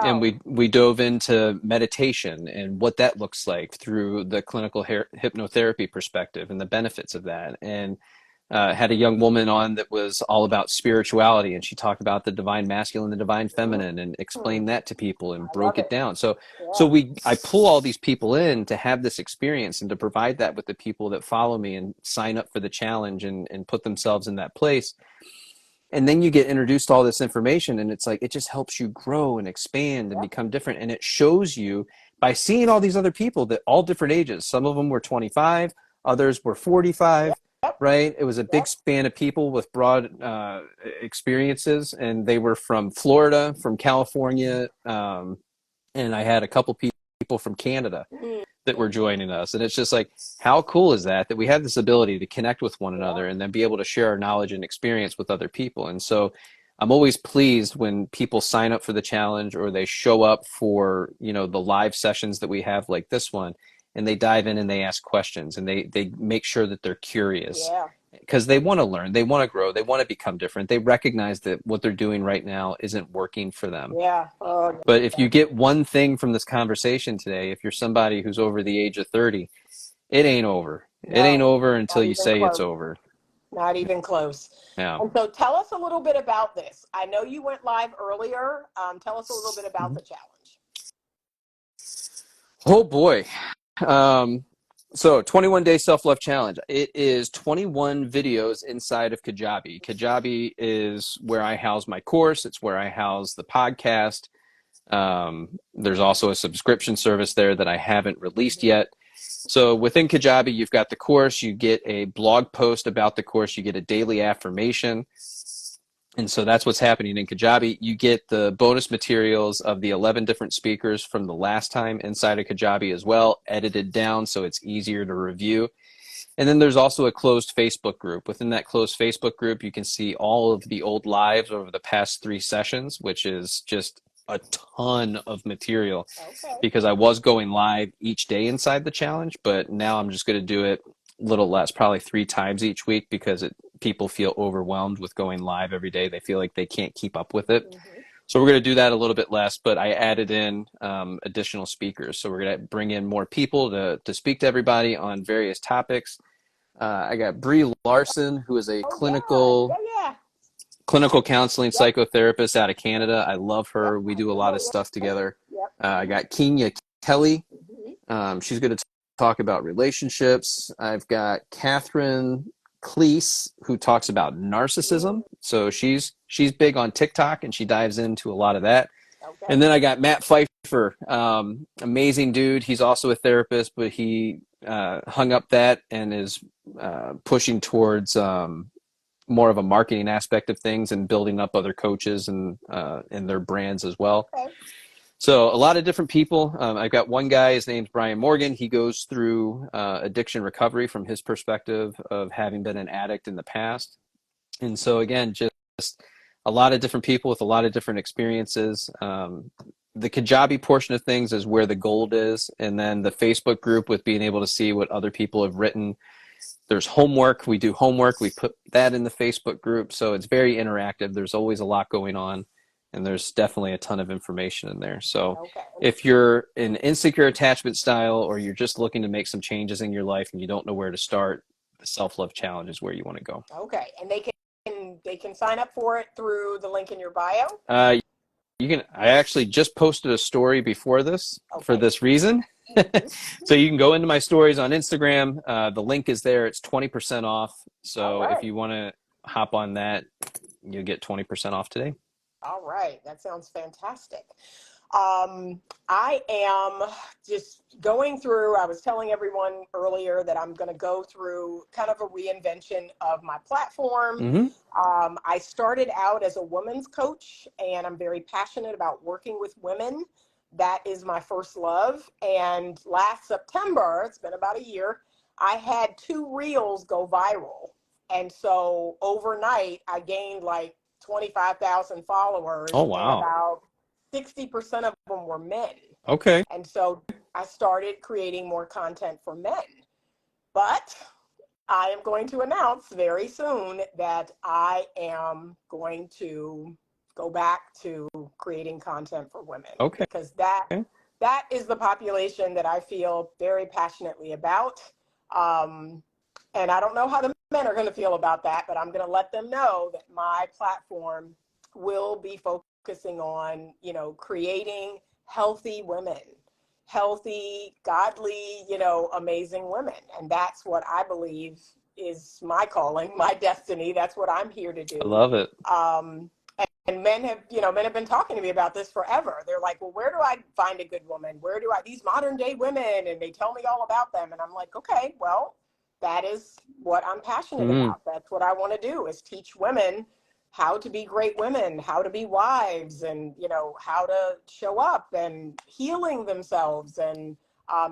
And Wow. we dove into meditation and what that looks like through the clinical hypnotherapy perspective and the benefits of that. And had a young woman on that was all about spirituality, and she talked about the divine masculine, the divine feminine, and Mhm. explained that to people and I love broke it it. down. So Yeah. I pull all these people in to have this experience and to provide that with the people that follow me and sign up for the challenge and put themselves in that place. And then you get introduced to all this information, and it's like it just helps you grow and expand and Yep. become different. And it shows you by seeing all these other people that all different ages, some of them were 25, others were Yep. 45, Yep. right? It was a big Yep. span of people with broad experiences, and they were from Florida, from California, and I had a couple people from Canada Mhm. that were joining us. And it's just like, how cool is that we have this ability to connect with one Yeah. another and then be able to share our knowledge and experience with other people. And so I'm always pleased when people sign up for the challenge or they show up for, the live sessions that we have like this one, and they dive in and they ask questions and they make sure that they're curious Yeah. because they want to learn, they want to grow, they want to become different. They recognize that what they're doing right now isn't working for them. Yeah. Oh, But if you get one thing from this conversation today, if you're somebody who's over the age of 30, it ain't over. It ain't no. over until Not you even say it's close. over. Not even close. Yeah. And so tell us a little bit about this. I know you went live earlier. Tell us a little bit about the challenge. Oh boy. Um, so 21-day self-love challenge. It is 21 videos inside of Kajabi. Kajabi is where I house my course. It's where I house the podcast. There's also a subscription service there that I haven't released Mm-hmm. yet. So within Kajabi, you've got the course, you get a blog post about the course, you get a daily affirmation. And so that's what's happening in Kajabi. You get the bonus materials of the 11 different speakers from the last time inside of Kajabi as well, edited down so it's easier to review. And then there's also a closed Facebook group. Within that closed Facebook group, you can see all of the old lives over the past 3 sessions, which is just a ton of material Okay. because I was going live each day inside the challenge, but now I'm just going to do it a little less, probably 3 times each week because people feel overwhelmed with going live every day. They feel like they can't keep up with it. Mm-hmm. So we're going to do that a little bit less, but I added in additional speakers. So we're going to bring in more people to speak to everybody on various topics. I got Bree Larson, who is a Oh, yeah. Yeah. clinical counseling Yep. psychotherapist out of Canada. I love Yep. her. We I do a know lot her. of stuff together. Yep. I got Kenya Kelly. Mm-hmm. She's going to talk about relationships. I've got Catherine Cleese, who talks about narcissism. So she's big on TikTok and she dives into a lot of that. Okay. And then I got Matt Pfeiffer, amazing dude. He's also a therapist, but he hung up that and is pushing towards more of a marketing aspect of things and building up other coaches and their brands as well. Okay. So a lot of different people. I've got one guy, his name's Brian Morgan. He goes through addiction recovery from his perspective of having been an addict in the past. And so again, just a lot of different people with a lot of different experiences. The Kajabi portion of things is where the gold is. And then the Facebook group with being able to see what other people have written. There's homework. We do homework. We put that in the Facebook group. So it's very interactive. There's always a lot going on. And there's definitely a ton of information in there. So Okay. if you're an insecure attachment style or you're just looking to make some changes in your life and you don't know where to start, the self-love challenge is where you want to go. Okay, and they can sign up for it through the link in your bio. You can. I actually just posted a story before this for Okay. this reason. So you can go into my stories on Instagram. The link is there. It's 20% off. All So if right. you want to hop on that, you'll get 20% off today. All right. That sounds fantastic. I am just going through, I was telling everyone earlier that I'm going to go through kind of a reinvention of my platform. Mm-hmm. I started out as a women's coach, and I'm very passionate about working with women. That is my first love. And last September, it's been about a year, I had 2 reels go viral. And so overnight, I gained like 25,000 Oh, followers, and wow. about 60% of them were men. Okay. And so I started creating more content for men. But I am going to announce very soon that I am going to go back to creating content for women, Okay. because that is the population that I feel very passionately about. And I don't know how the men are going to feel about that, but I'm going to let them know that my platform will be focusing on, creating healthy women, healthy, godly, amazing women. And that's what I believe is my calling, my destiny. That's what I'm here to I do. love it. And men have been talking to me about this forever. They're like, well, where do I find a good woman? Where do I, these modern day women, and they tell me all about them. And I'm like, okay, well, that is what I'm passionate Mm, about. That's what I want to do, is teach women how to be great women, how to be wives, and, how to show up and healing themselves, and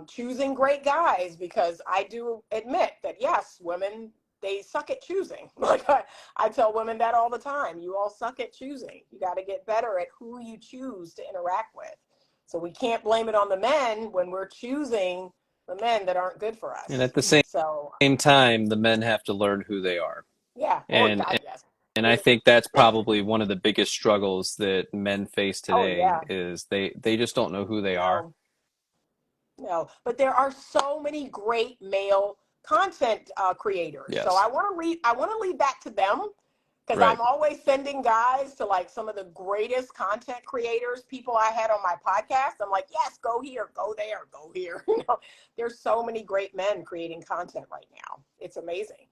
choosing great guys, because I do admit that, yes, women, they suck at choosing. Like I tell women that all the time. You all suck at choosing. You got to get better at who you choose to interact with. So we can't blame it on the men when we're choosing the men that aren't good for and us. at the So same time, the men have to learn who they are. yeah. Oh And God, yes. and I think that's probably one of the biggest struggles that men face Oh today yeah. is they just don't know who they are. No, no. But there are so many great male content creators. So Yes. I want to leave that to them, because Right. I'm always sending guys to like some of the greatest content creators, people I had on my podcast. I'm like, yes, go here, go there, go here. There's so many great men creating content right now. It's amazing.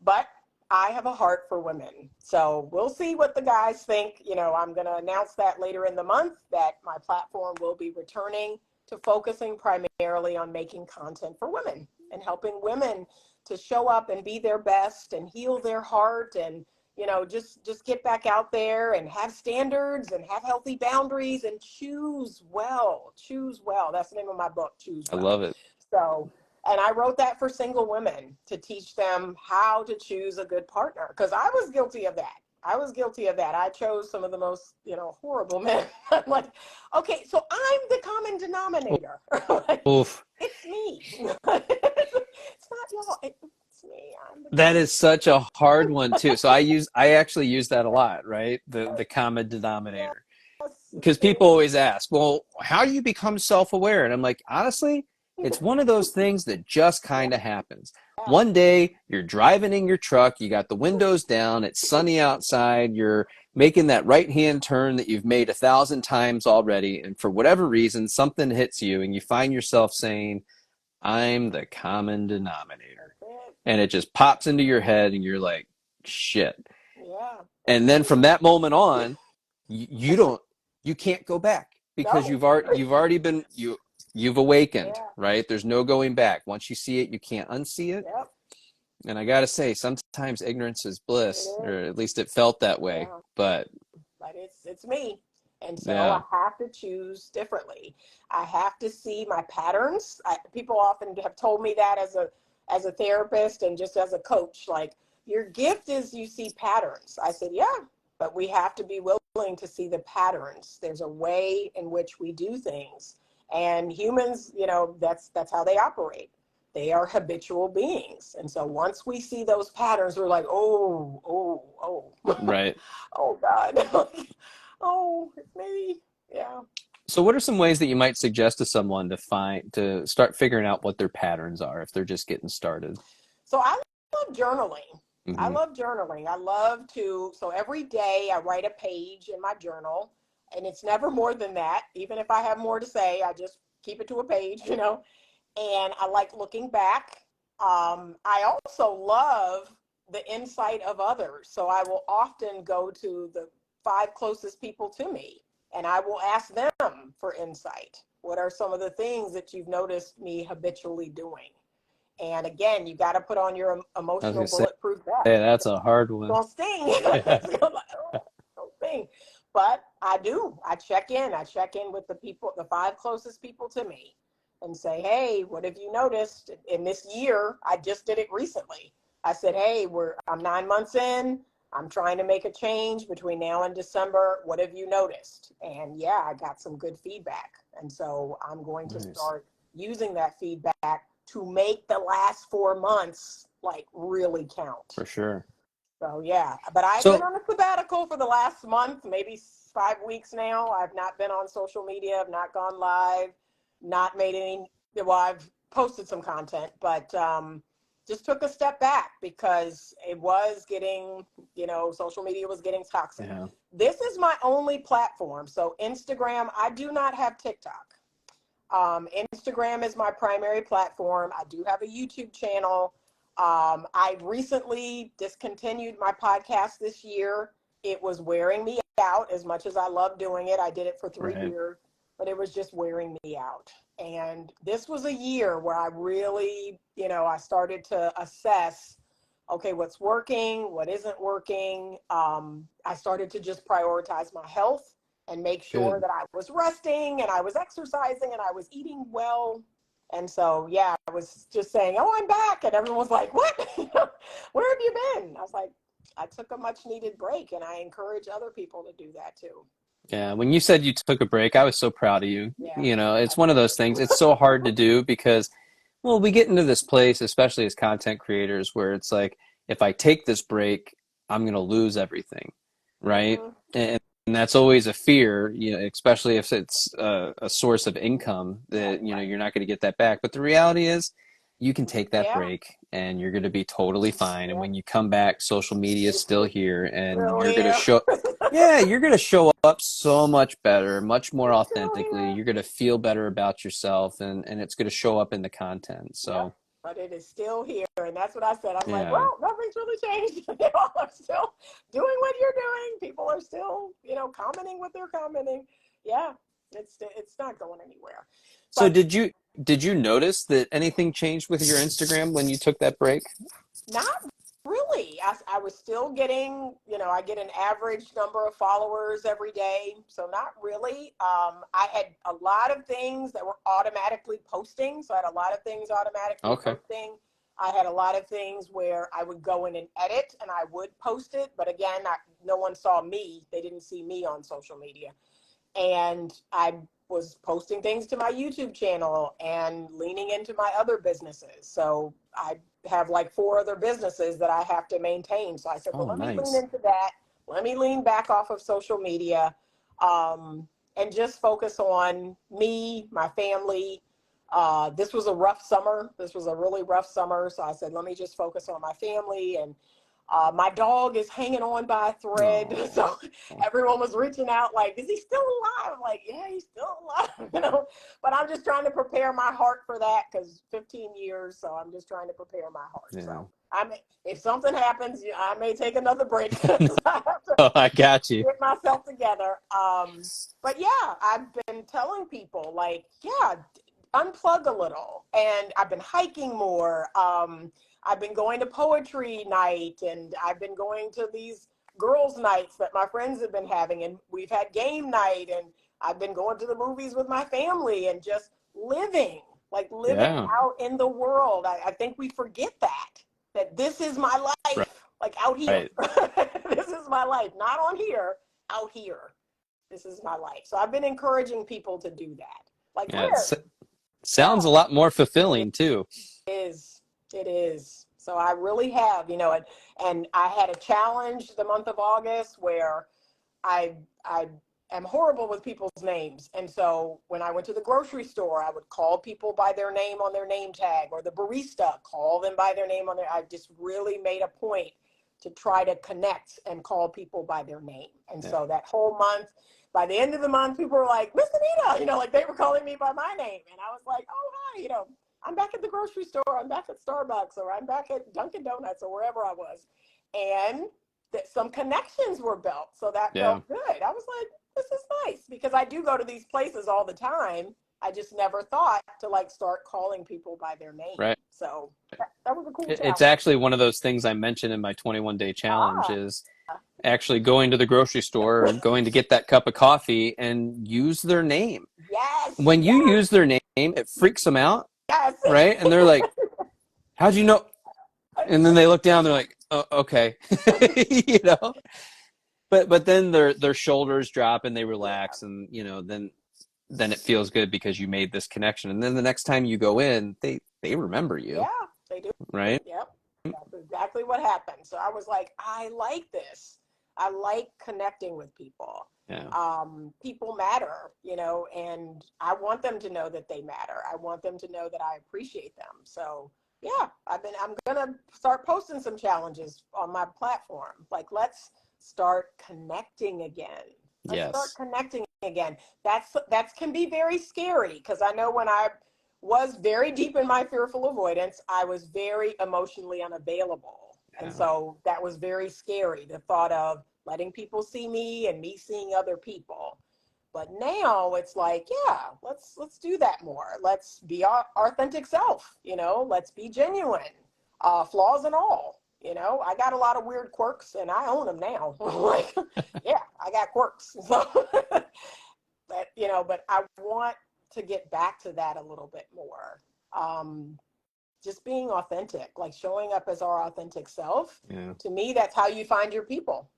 But I have a heart for women. So we'll see what the guys think. I'm going to announce that later in the month, that my platform will be returning to focusing primarily on making content for women and helping women to show up and be their best and heal their heart, and just get back out there and have standards and have healthy boundaries and choose well. Choose well. That's the name of my book, Choose I Well. love it. So, and I wrote that for single women, to teach them how to choose a good partner, because I was guilty of that. I chose some of the most, horrible men. I'm like, okay, so I'm the common denominator. Like, Oof. it's me. It's not y'all. It's me. I'm the That common. is such a hard one too. So I actually use that a lot, right? The common denominator. Yes, Because people always ask, well, how do you become self-aware? And I'm like, honestly, it's one of those things that just kind of happens. yeah, One day you're driving in your truck, you got the windows down, it's sunny outside, you're making that right-hand turn that you've made 1,000 times already, and for whatever reason, something hits you and you find yourself saying, I'm the common denominator. that's it. And it just pops into your head and you're like, shit. Yeah, And that's then me. from that moment on, you don't, you can't go back because No. you've already been, you've awakened, Yeah. right? There's no going back. Once you see it, you can't unsee it. Yep. And I got to say, sometimes ignorance is bliss, It or is. at least it felt that way. Yeah. But But it's me. And so I yeah, have to choose differently. I have to see my patterns. People often have told me that as a therapist and just as a coach, like, your gift is you see patterns. I said, yeah, but we have to be willing to see the patterns. There's a way in which we do things. And humans, that's how they operate. They are habitual beings. And so once we see those patterns, we're like, oh, oh, oh. right. Oh God. Oh, it's me. Yeah. So what are some ways that you might suggest to someone to start figuring out what their patterns are if they're just getting started? So I love journaling. I Hmm. love journaling. I love to, so every day I write a page in my journal, and it's never more than that. Even if I have more to say, I just keep it to a page, and I like looking back. I also love the insight of others. So I will often go to the five closest people to me and I will ask them for insight. What are some of the things that you've noticed me habitually doing? And again, you got to put on your I was emotional gonna say bulletproof vest. that's a hard It's one. gonna sting. It's gonna, sting. But I do. I check in. I check in with the people, the five closest people to me, and say, "Hey, what have you noticed in this year?" I just did it recently. I said, "Hey, I'm 9 months in. I'm trying to make a change between now and December. What have you noticed?" And yeah, I got some good feedback. And so I'm going to Nice. start using that feedback to make the last 4 months like really count. For sure. So yeah, but I've been So on a sabbatical for the last month, maybe 5 weeks now. I've not been on social media. I've not gone live, not made any. Well, I've posted some content, but just took a step back because it was getting, social media was getting toxic. yeah. This is my only platform. So Instagram, I do not have TikTok. Instagram is my primary platform. I do have a YouTube channel. I recently discontinued my podcast this year. It was wearing me out as much as I love doing it. I did it for three Right. years, but it was just wearing me out. And this was a year where I really, I started to assess, okay, what's working, what isn't working. I started to just prioritize my health and make sure Good. that I was resting and I was exercising and I was eating well. And so, yeah, I was just saying, "Oh, I'm back." And everyone was like, "What? Where have you been?" I was like, I took a much needed break and I encourage other people to do that too. Yeah, when you said you took a break, I was so proud of you. Yeah, You know, I it's one of those things. did. It's so hard to do because, well, we get into this place, especially as content creators, where it's like, if I take this break, I'm going to lose everything, right? Mm-hmm. And that's always a fear, especially if it's a source of income that, Right. you're not going to get that back. But the reality is, you can take that Yeah. break and you're going to be totally fine. And Yeah. when you come back, social media is It's still here and still you're going to here. show, yeah, you're going to show up so much better, much more It's still authentically. here. You're going to feel better about yourself and it's going to show up in the content. Yep. So, But it is still here. And that's what I said. I was like, yeah. well, nothing's really changed. They all are still doing what you're doing. People are still, commenting what they're commenting. Yeah, it's not going anywhere. So But did you notice that anything changed with your Instagram when you took that break? not really. I was still getting, I get an average number of followers every day. So not really. I had a lot of things that were automatically posting. So I had a lot of things automatically Okay. posting. I had a lot of things where I would go in and edit and I would post it. But again, no one saw me. They didn't see me on social media. And I was posting things to my YouTube channel and leaning into my other businesses. So I have like 4 other businesses that I have to maintain. So I said, well, Oh, let me lean nice. into that. Let me lean back off of social media, and just focus on me, my family. This was a rough summer. This was a really rough summer. So I said, let me just focus on my family. And my dog is hanging on by a thread. Oh. So everyone was reaching out like, is he still alive? I'm like, yeah, he's still alive. But I'm just trying to prepare my heart for that because 15 years. So I'm just trying to prepare my heart. Yeah. So if something happens, I may take another break. I have to Oh, I got you. get myself together. But yeah, I've been telling people like, yeah, unplug a little. And I've been hiking more. I've been going to poetry night and I've been going to these girls' nights that my friends have been having. And we've had game night and I've been going to the movies with my family and just living Yeah. out in the world. I think we forget that this is my Right. life, like out here. Right. This is my life, not on here, out here. This is my life. So I've been encouraging people to do that. Like, Yeah. live. Yeah, Sounds a lot more it fulfilling too. is. It is. So I really have, and I had a challenge the month of August where I am horrible with people's names. And so when I went to the grocery store, I would call people by their name on their name tag, or the barista, call them by their name on their, I just really made a point to try to connect and call people by their name. And so that whole month, by the end of the month, people were like, Miss Anita, you know, like they were calling me by my name. And I was like, oh, hi, you know, I'm back at the grocery store, I'm back at Starbucks, or I'm back at Dunkin' Donuts, or wherever I was. And that some connections were built. So that felt good. I was like, this is nice, because I do go to these places all the time. I just never thought to like start calling people by their name. Right. So that was a cool challenge. It's actually one of those things I mentioned in my 21-day challenge is actually going to the grocery store or going to get that cup of coffee and use their name. Yes. When you use their name, it freaks them out. Yes. Right? And they're like, how'd you know? And then they look down, they're like, oh, okay. You know? But then their shoulders drop and they relax, and you know, then it feels good because you made this connection. And then the next time you go in, they remember you. Yeah, they do. Right? Yep. That's exactly what happened. So I was like, I like this. I like connecting with people. Yeah. People matter, you know, and I want them to know that they matter. I want them to know that I appreciate them. So yeah, I'm gonna start posting some challenges on my platform. Like, let's start connecting again. Let's start connecting again. That can be very scary, because I know when I was very deep in my fearful avoidance, I was very emotionally unavailable. Yeah. And so that was very scary, the thought of letting people see me and me seeing other people. But now it's like, yeah, let's do that more. Let's be our authentic self, you know, let's be genuine, flaws and all. You know, I got a lot of weird quirks and I own them now. Like, yeah, I got quirks. So, but, you know, but I want to get back to that a little bit more. Just being authentic, like showing up as our authentic self. Yeah. To me, that's how you find your people.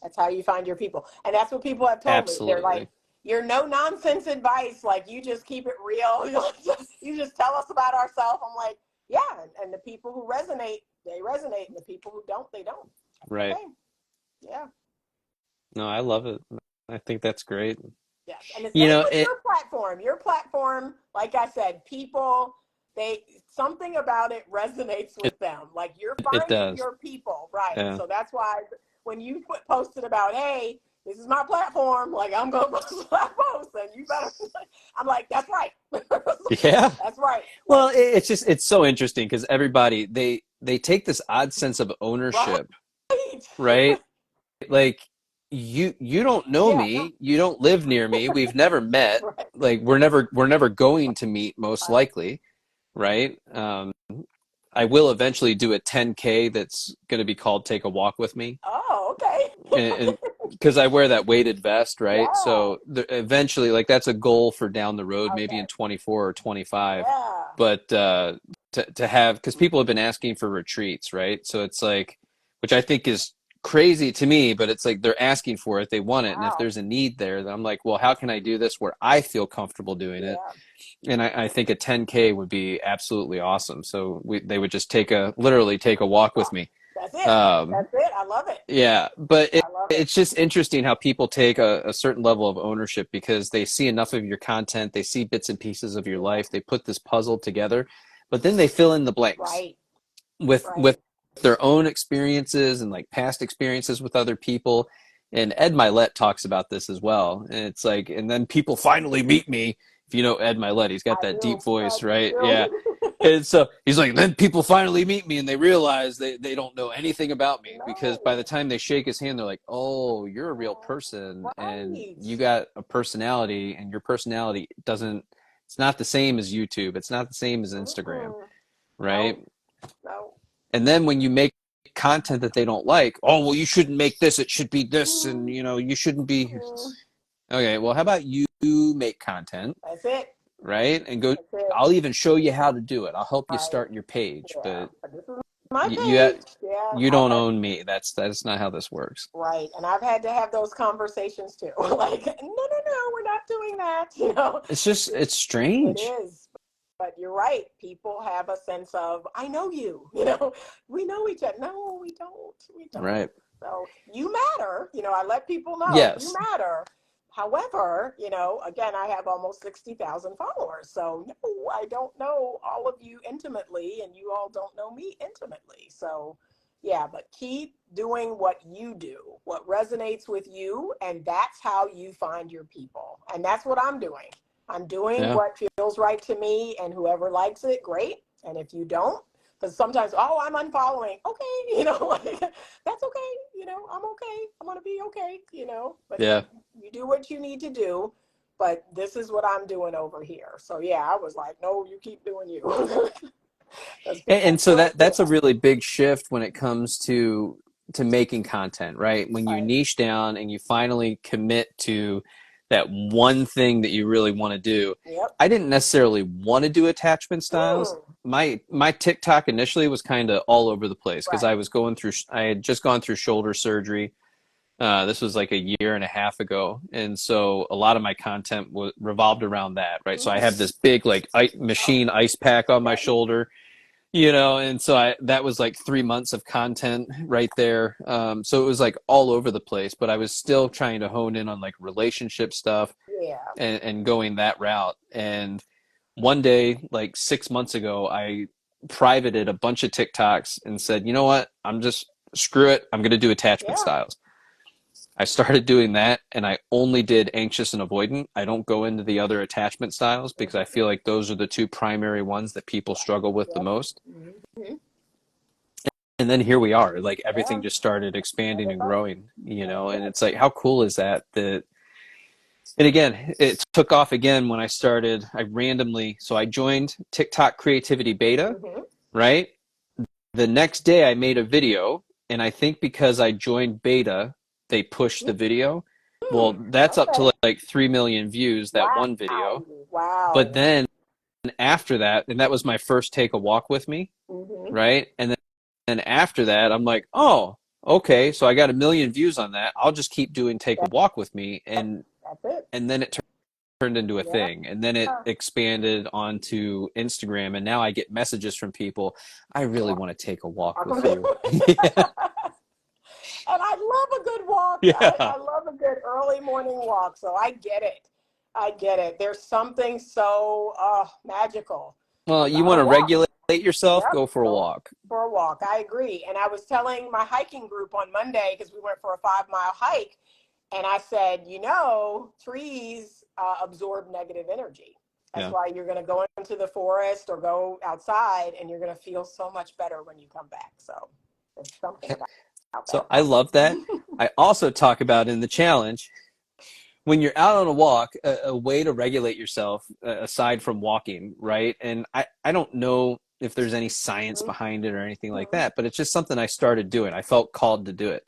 That's how you find your people. And that's what people have told me. They're like, you're no nonsense advice. Like, you just keep it real. You just tell us about ourselves. I'm like, yeah. And the people who resonate, they resonate. And the people who don't, they don't. Right. Okay. Yeah. No, I love it. I think that's great. Yes. And the same with your platform. Your platform, like I said, people, something about it resonates with them. Like, you're finding your people. Right. Yeah. So that's why when you posted about, hey, this is my platform, like, I'm going to post that post, and you better, I'm like, that's right. Yeah. That's right. Well, it's so interesting because everybody, they take this odd sense of ownership, right? Like, you don't know me, you don't live near me, we've never met, right. Like, we're never going to meet, most likely, right? I will eventually do a 10K that's going to be called Take a Walk with Me. Oh, okay. And because I wear that weighted vest, right? Yeah. So eventually, like, that's a goal for down the road, maybe in 24 or 25. Yeah. But to have, because people have been asking for retreats, right? So it's like, which I think is crazy to me, but it's like they're asking for it, they want it. Wow. And if there's a need there, then I'm like, well, how can I do this where I feel comfortable doing it? And I think a 10K would be absolutely awesome. So they would just literally take a walk with me. That's it. That's it. I love it. Yeah, but it's just interesting how people take a certain level of ownership because they see enough of your content, they see bits and pieces of your life, they put this puzzle together, but then they fill in the blanks with their own experiences and like past experiences with other people. And Ed Milet talks about this as well. And it's like, and then people finally meet me. If you know Ed Milet, he's got that deep voice, right? Yeah. And so he's like, then people finally meet me and they realize they don't know anything about me because by the time they shake his hand, they're like, oh, you're a real person and you got a personality, and your personality it's not the same as YouTube. It's not the same as Instagram, right? No. And then when you make content that they don't like, oh, well, you shouldn't make this. It should be this. And, you know, you shouldn't be. Okay, well, how about you make content? That's it. Right? And go, I'll even show you how to do it. I'll help you start your page. Yeah. But this is my page. You don't own me. That's not how this works. Right. And I've had to have those conversations too. Like, no, we're not doing that. You know, it's strange. It is. But you're right. People have a sense of, I know you. You know, we know each other. No, we don't. We don't. Right. So you matter. You know, I let people know you matter. However, again, I have almost 60,000 followers. So no, I don't know all of you intimately, and you all don't know me intimately. So yeah, but keep doing what you do, what resonates with you, and that's how you find your people. And that's what I'm doing. I'm doing Yeah. what feels right to me, and whoever likes it, great. And if you don't, because sometimes, oh, I'm unfollowing. Okay, like that's okay. I'm okay. I'm gonna be okay. But Yeah. you do what you need to do. But this is what I'm doing over here. So yeah, I was like, no, you keep doing you. Because And people so will, that's a really big shift when it comes to making content, right? When you right. niche down and you finally commit to that one thing that you really want to do. Yep. I didn't necessarily want to do attachment styles. Mm, My TikTok initially was kind of all over the place because right. I had just gone through shoulder surgery. This was like a year and a half ago, and so a lot of my content was revolved around that, right? So I have Mm. this big like machine ice pack on my Right. shoulder, and so that was like 3 months of content right there. So it was like all over the place, but I was still trying to hone in on like relationship stuff Yeah. and going that route. And one day, like 6 months ago, I privated a bunch of TikToks and said, you know what? Screw it. I'm going to do attachment Yeah. styles. I started doing that, and I only did anxious and avoidant. I don't go into the other attachment styles because I feel like those are the two primary ones that people struggle with the Yep. most. Mm-hmm. And then here we are, like Yeah. everything just started There expanding we and go. growing, That's and it. it's like, how cool is that? And again, it took off again when so I joined TikTok Creativity Beta, Mm-hmm. right? The next day I made a video, and I think because I joined beta, they pushed the video. Well, Mm. that's up Okay. to like 3 million views, that Wow. one video. But Wow. then after that, and that was my first Take a Walk with Me, Mm-hmm. right? And after that, I'm like, oh, okay, so I got 1 million views on that. I'll just keep doing Take a Walk with Me, That's it. and then it turned into a Yeah. thing, and then it expanded onto Instagram, and now I get messages from people. I really want to take a walk with you. Yeah, And I love a good walk. yeah. I love a good early morning walk. So I get it. I get it. There's something so magical Well, you about want a to walk. regulate yourself, Yep. go for a Go walk. for a walk. I agree. And I was telling my hiking group on Monday, because we went for a 5 mile hike, and I said, trees absorb negative energy. That's Yeah. why you're going to go into the forest or go outside, and you're going to feel so much better when you come back. So there's something about So that. I love that. I also talk about in the challenge, when you're out on a walk, a way to regulate yourself aside from walking, right? And I don't know if there's any science behind it or anything like Mhm. that, but it's just something I started doing. I felt called to do it.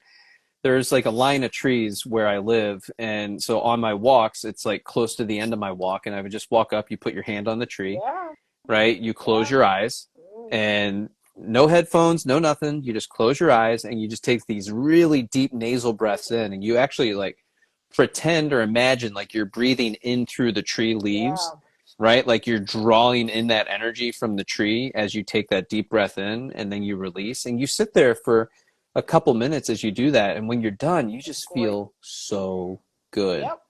There's like a line of trees where I live, and so on my walks, it's like close to the end of my walk, and I would just walk up, you put your hand on the tree, Yeah, right? You close yeah. your eyes, Mm. and no headphones, no nothing. You just close your eyes, and you just take these really deep nasal breaths in, and you actually like pretend or imagine like you're breathing in through the tree Yeah, leaves, right? Like you're drawing in that energy from the tree as you take that deep breath in, and then you release, and you sit there for a couple minutes as you do that, and when you're done, you it's just great. feel so good. Yep,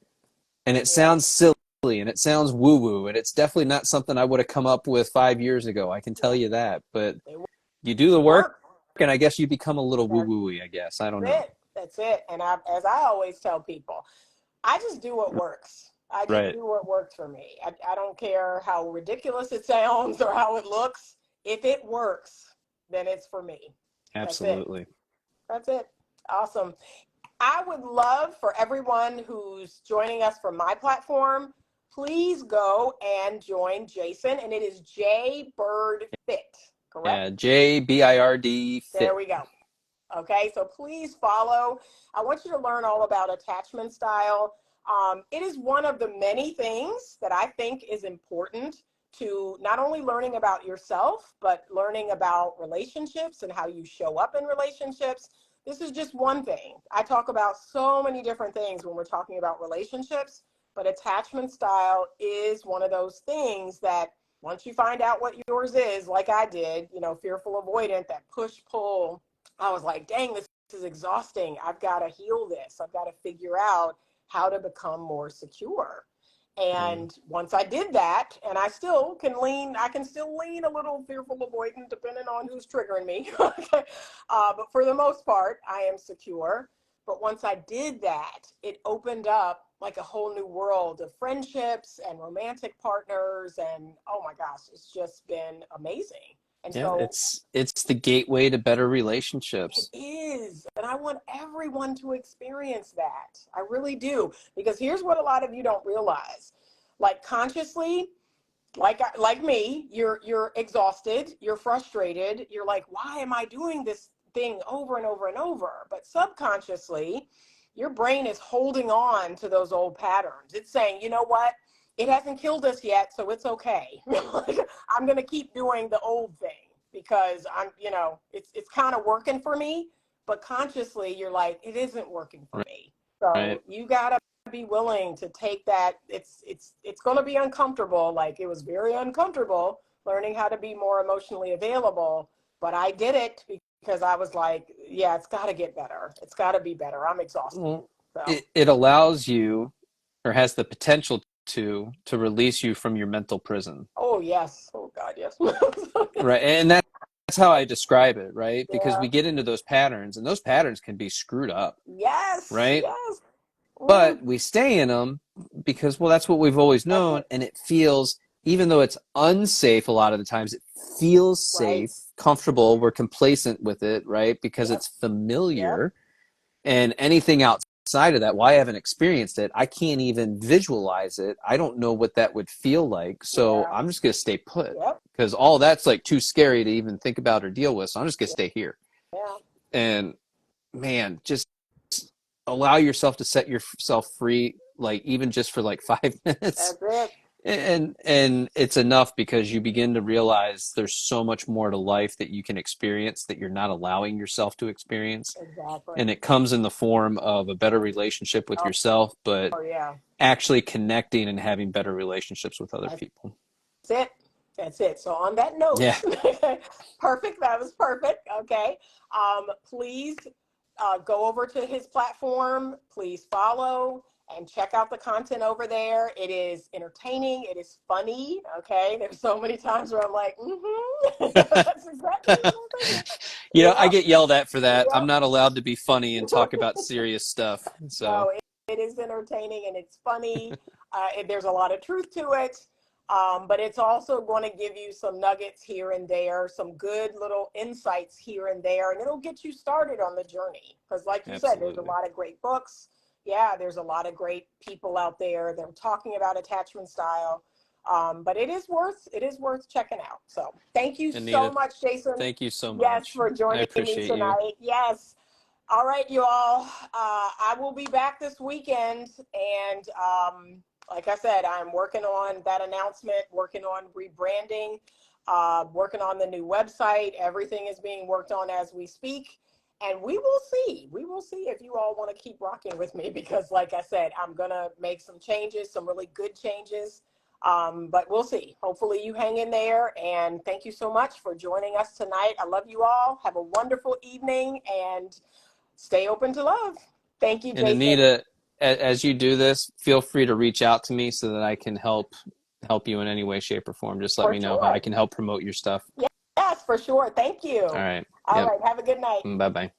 And it yep. sounds silly, and it sounds woo woo, and it's definitely not something I would have come up with 5 years ago. I can tell No, you that. But it you do the work, works. and I guess you become a little woo That's woo-y, I guess. I don't know. it. That's it. And as I always tell people, I just do what works. I just Right. do what works for me. I don't care how ridiculous it sounds or how it looks. If it works, then it's for me. That's it. Absolutely. That's it. Awesome. I would love for everyone who's joining us from my platform, please go and join Jason, and it is J Bird Fit, correct? Yeah. JBIRD There fit. we go. Okay, so please follow. I want you to learn all about attachment style. It is one of the many things that I think is important to not only learning about yourself, but learning about relationships and how you show up in relationships. This is just one thing. I talk about so many different things when we're talking about relationships, but attachment style is one of those things that once you find out what yours is, like I did, fearful avoidant, that push pull, I was like, dang, this is exhausting. I've got to heal this. I've got to figure out how to become more secure. And once I did that, and I still can lean, I can still lean a little fearful avoidant depending on who's triggering me. But for the most part, I am secure. But once I did that, it opened up like a whole new world of friendships and romantic partners. And oh my gosh, it's just been amazing. And Yeah, so it's the gateway to better it relationships. is. And I want everyone to experience that. I really do. Because here's what a lot of you don't realize. Like consciously, like me, you're exhausted, you're frustrated, you're like, why am I doing this thing over and over and over? But subconsciously, your brain is holding on to those old patterns. It's saying, you know what? It hasn't killed us yet, so it's okay. I'm going to keep doing the old thing because it's kind of working for me, but consciously you're like, it isn't working for me. So Right. you got to be willing to take that. It's going to be uncomfortable. Like it was very uncomfortable learning how to be more emotionally available, but I did it because I was like, yeah, it's got to get better. It's got to be better. I'm exhausted. Well, So, it allows you, or has the potential to release you from your mental prison. oh yes. Oh God, yes. Right. And that's how I describe it, right? Because Yeah. we get into those patterns, and those patterns can be screwed up, Yes. right? Yes. Mm, But we stay in them because, well, that's what we've always that's known. it. And it feels, even though it's unsafe a lot of the times, it feels Right. safe, comfortable. We're complacent with it, right? Because Yep. it's Yep. familiar. And anything outside of that, well, I haven't experienced it. I can't even visualize it. I don't know what that would feel like. So Yeah. I'm just going to stay put Yep. because all that's like too scary to even think about or deal with. So I'm just going to stay here. Yeah. And man, just allow yourself to set yourself free, like even just for like 5 minutes. That's it. And it's enough because you begin to realize there's so much more to life that you can experience that you're not allowing yourself to experience. Exactly. And it comes in the form of a better relationship with yourself, but Oh yeah. actually connecting and having better relationships with other That's people. it. That's it. So on that note, Yeah. perfect. That was perfect. Okay. Please go over to his platform. Please follow and check out the content over there. It is entertaining. It is funny. Okay. There's so many times where I'm like, that's exactly what I'm thinking. I Yep. get yelled at for that. I'm not Yep. allowed to be funny and talk about serious stuff. So, No, it is entertaining and it's funny. There's a lot of truth to it. But it's also going to give you some nuggets here and there, some good little insights here and there, and it'll get you started on the journey. Because, like you said, there's a absolutely. lot of great books. Yeah, there's a lot of great people out there that are talking about attachment style. But it is worth checking out. So thank you so Anita, much, Jason. thank you so Yes, much. for I joining me appreciate you. tonight. Yes. All right, you all. I will be back this weekend, and like I said, I'm working on that announcement, working on rebranding, working on the new website. Everything is being worked on as we speak, and we will see. We will see if you all want to keep rocking with me because, like I said, I'm gonna make some changes, some really good changes. But we'll see. Hopefully, you hang in there. And thank you so much for joining us tonight. I love you all. Have a wonderful evening and stay open to love. Thank you, And Jason. Anita, as you do this, feel free to reach out to me so that I can help you in any way, shape, or form. Just let For me know how I sure. can help promote your stuff. Yes, for sure. Thank All you. right. All Yep. right. Have a good night. Bye bye.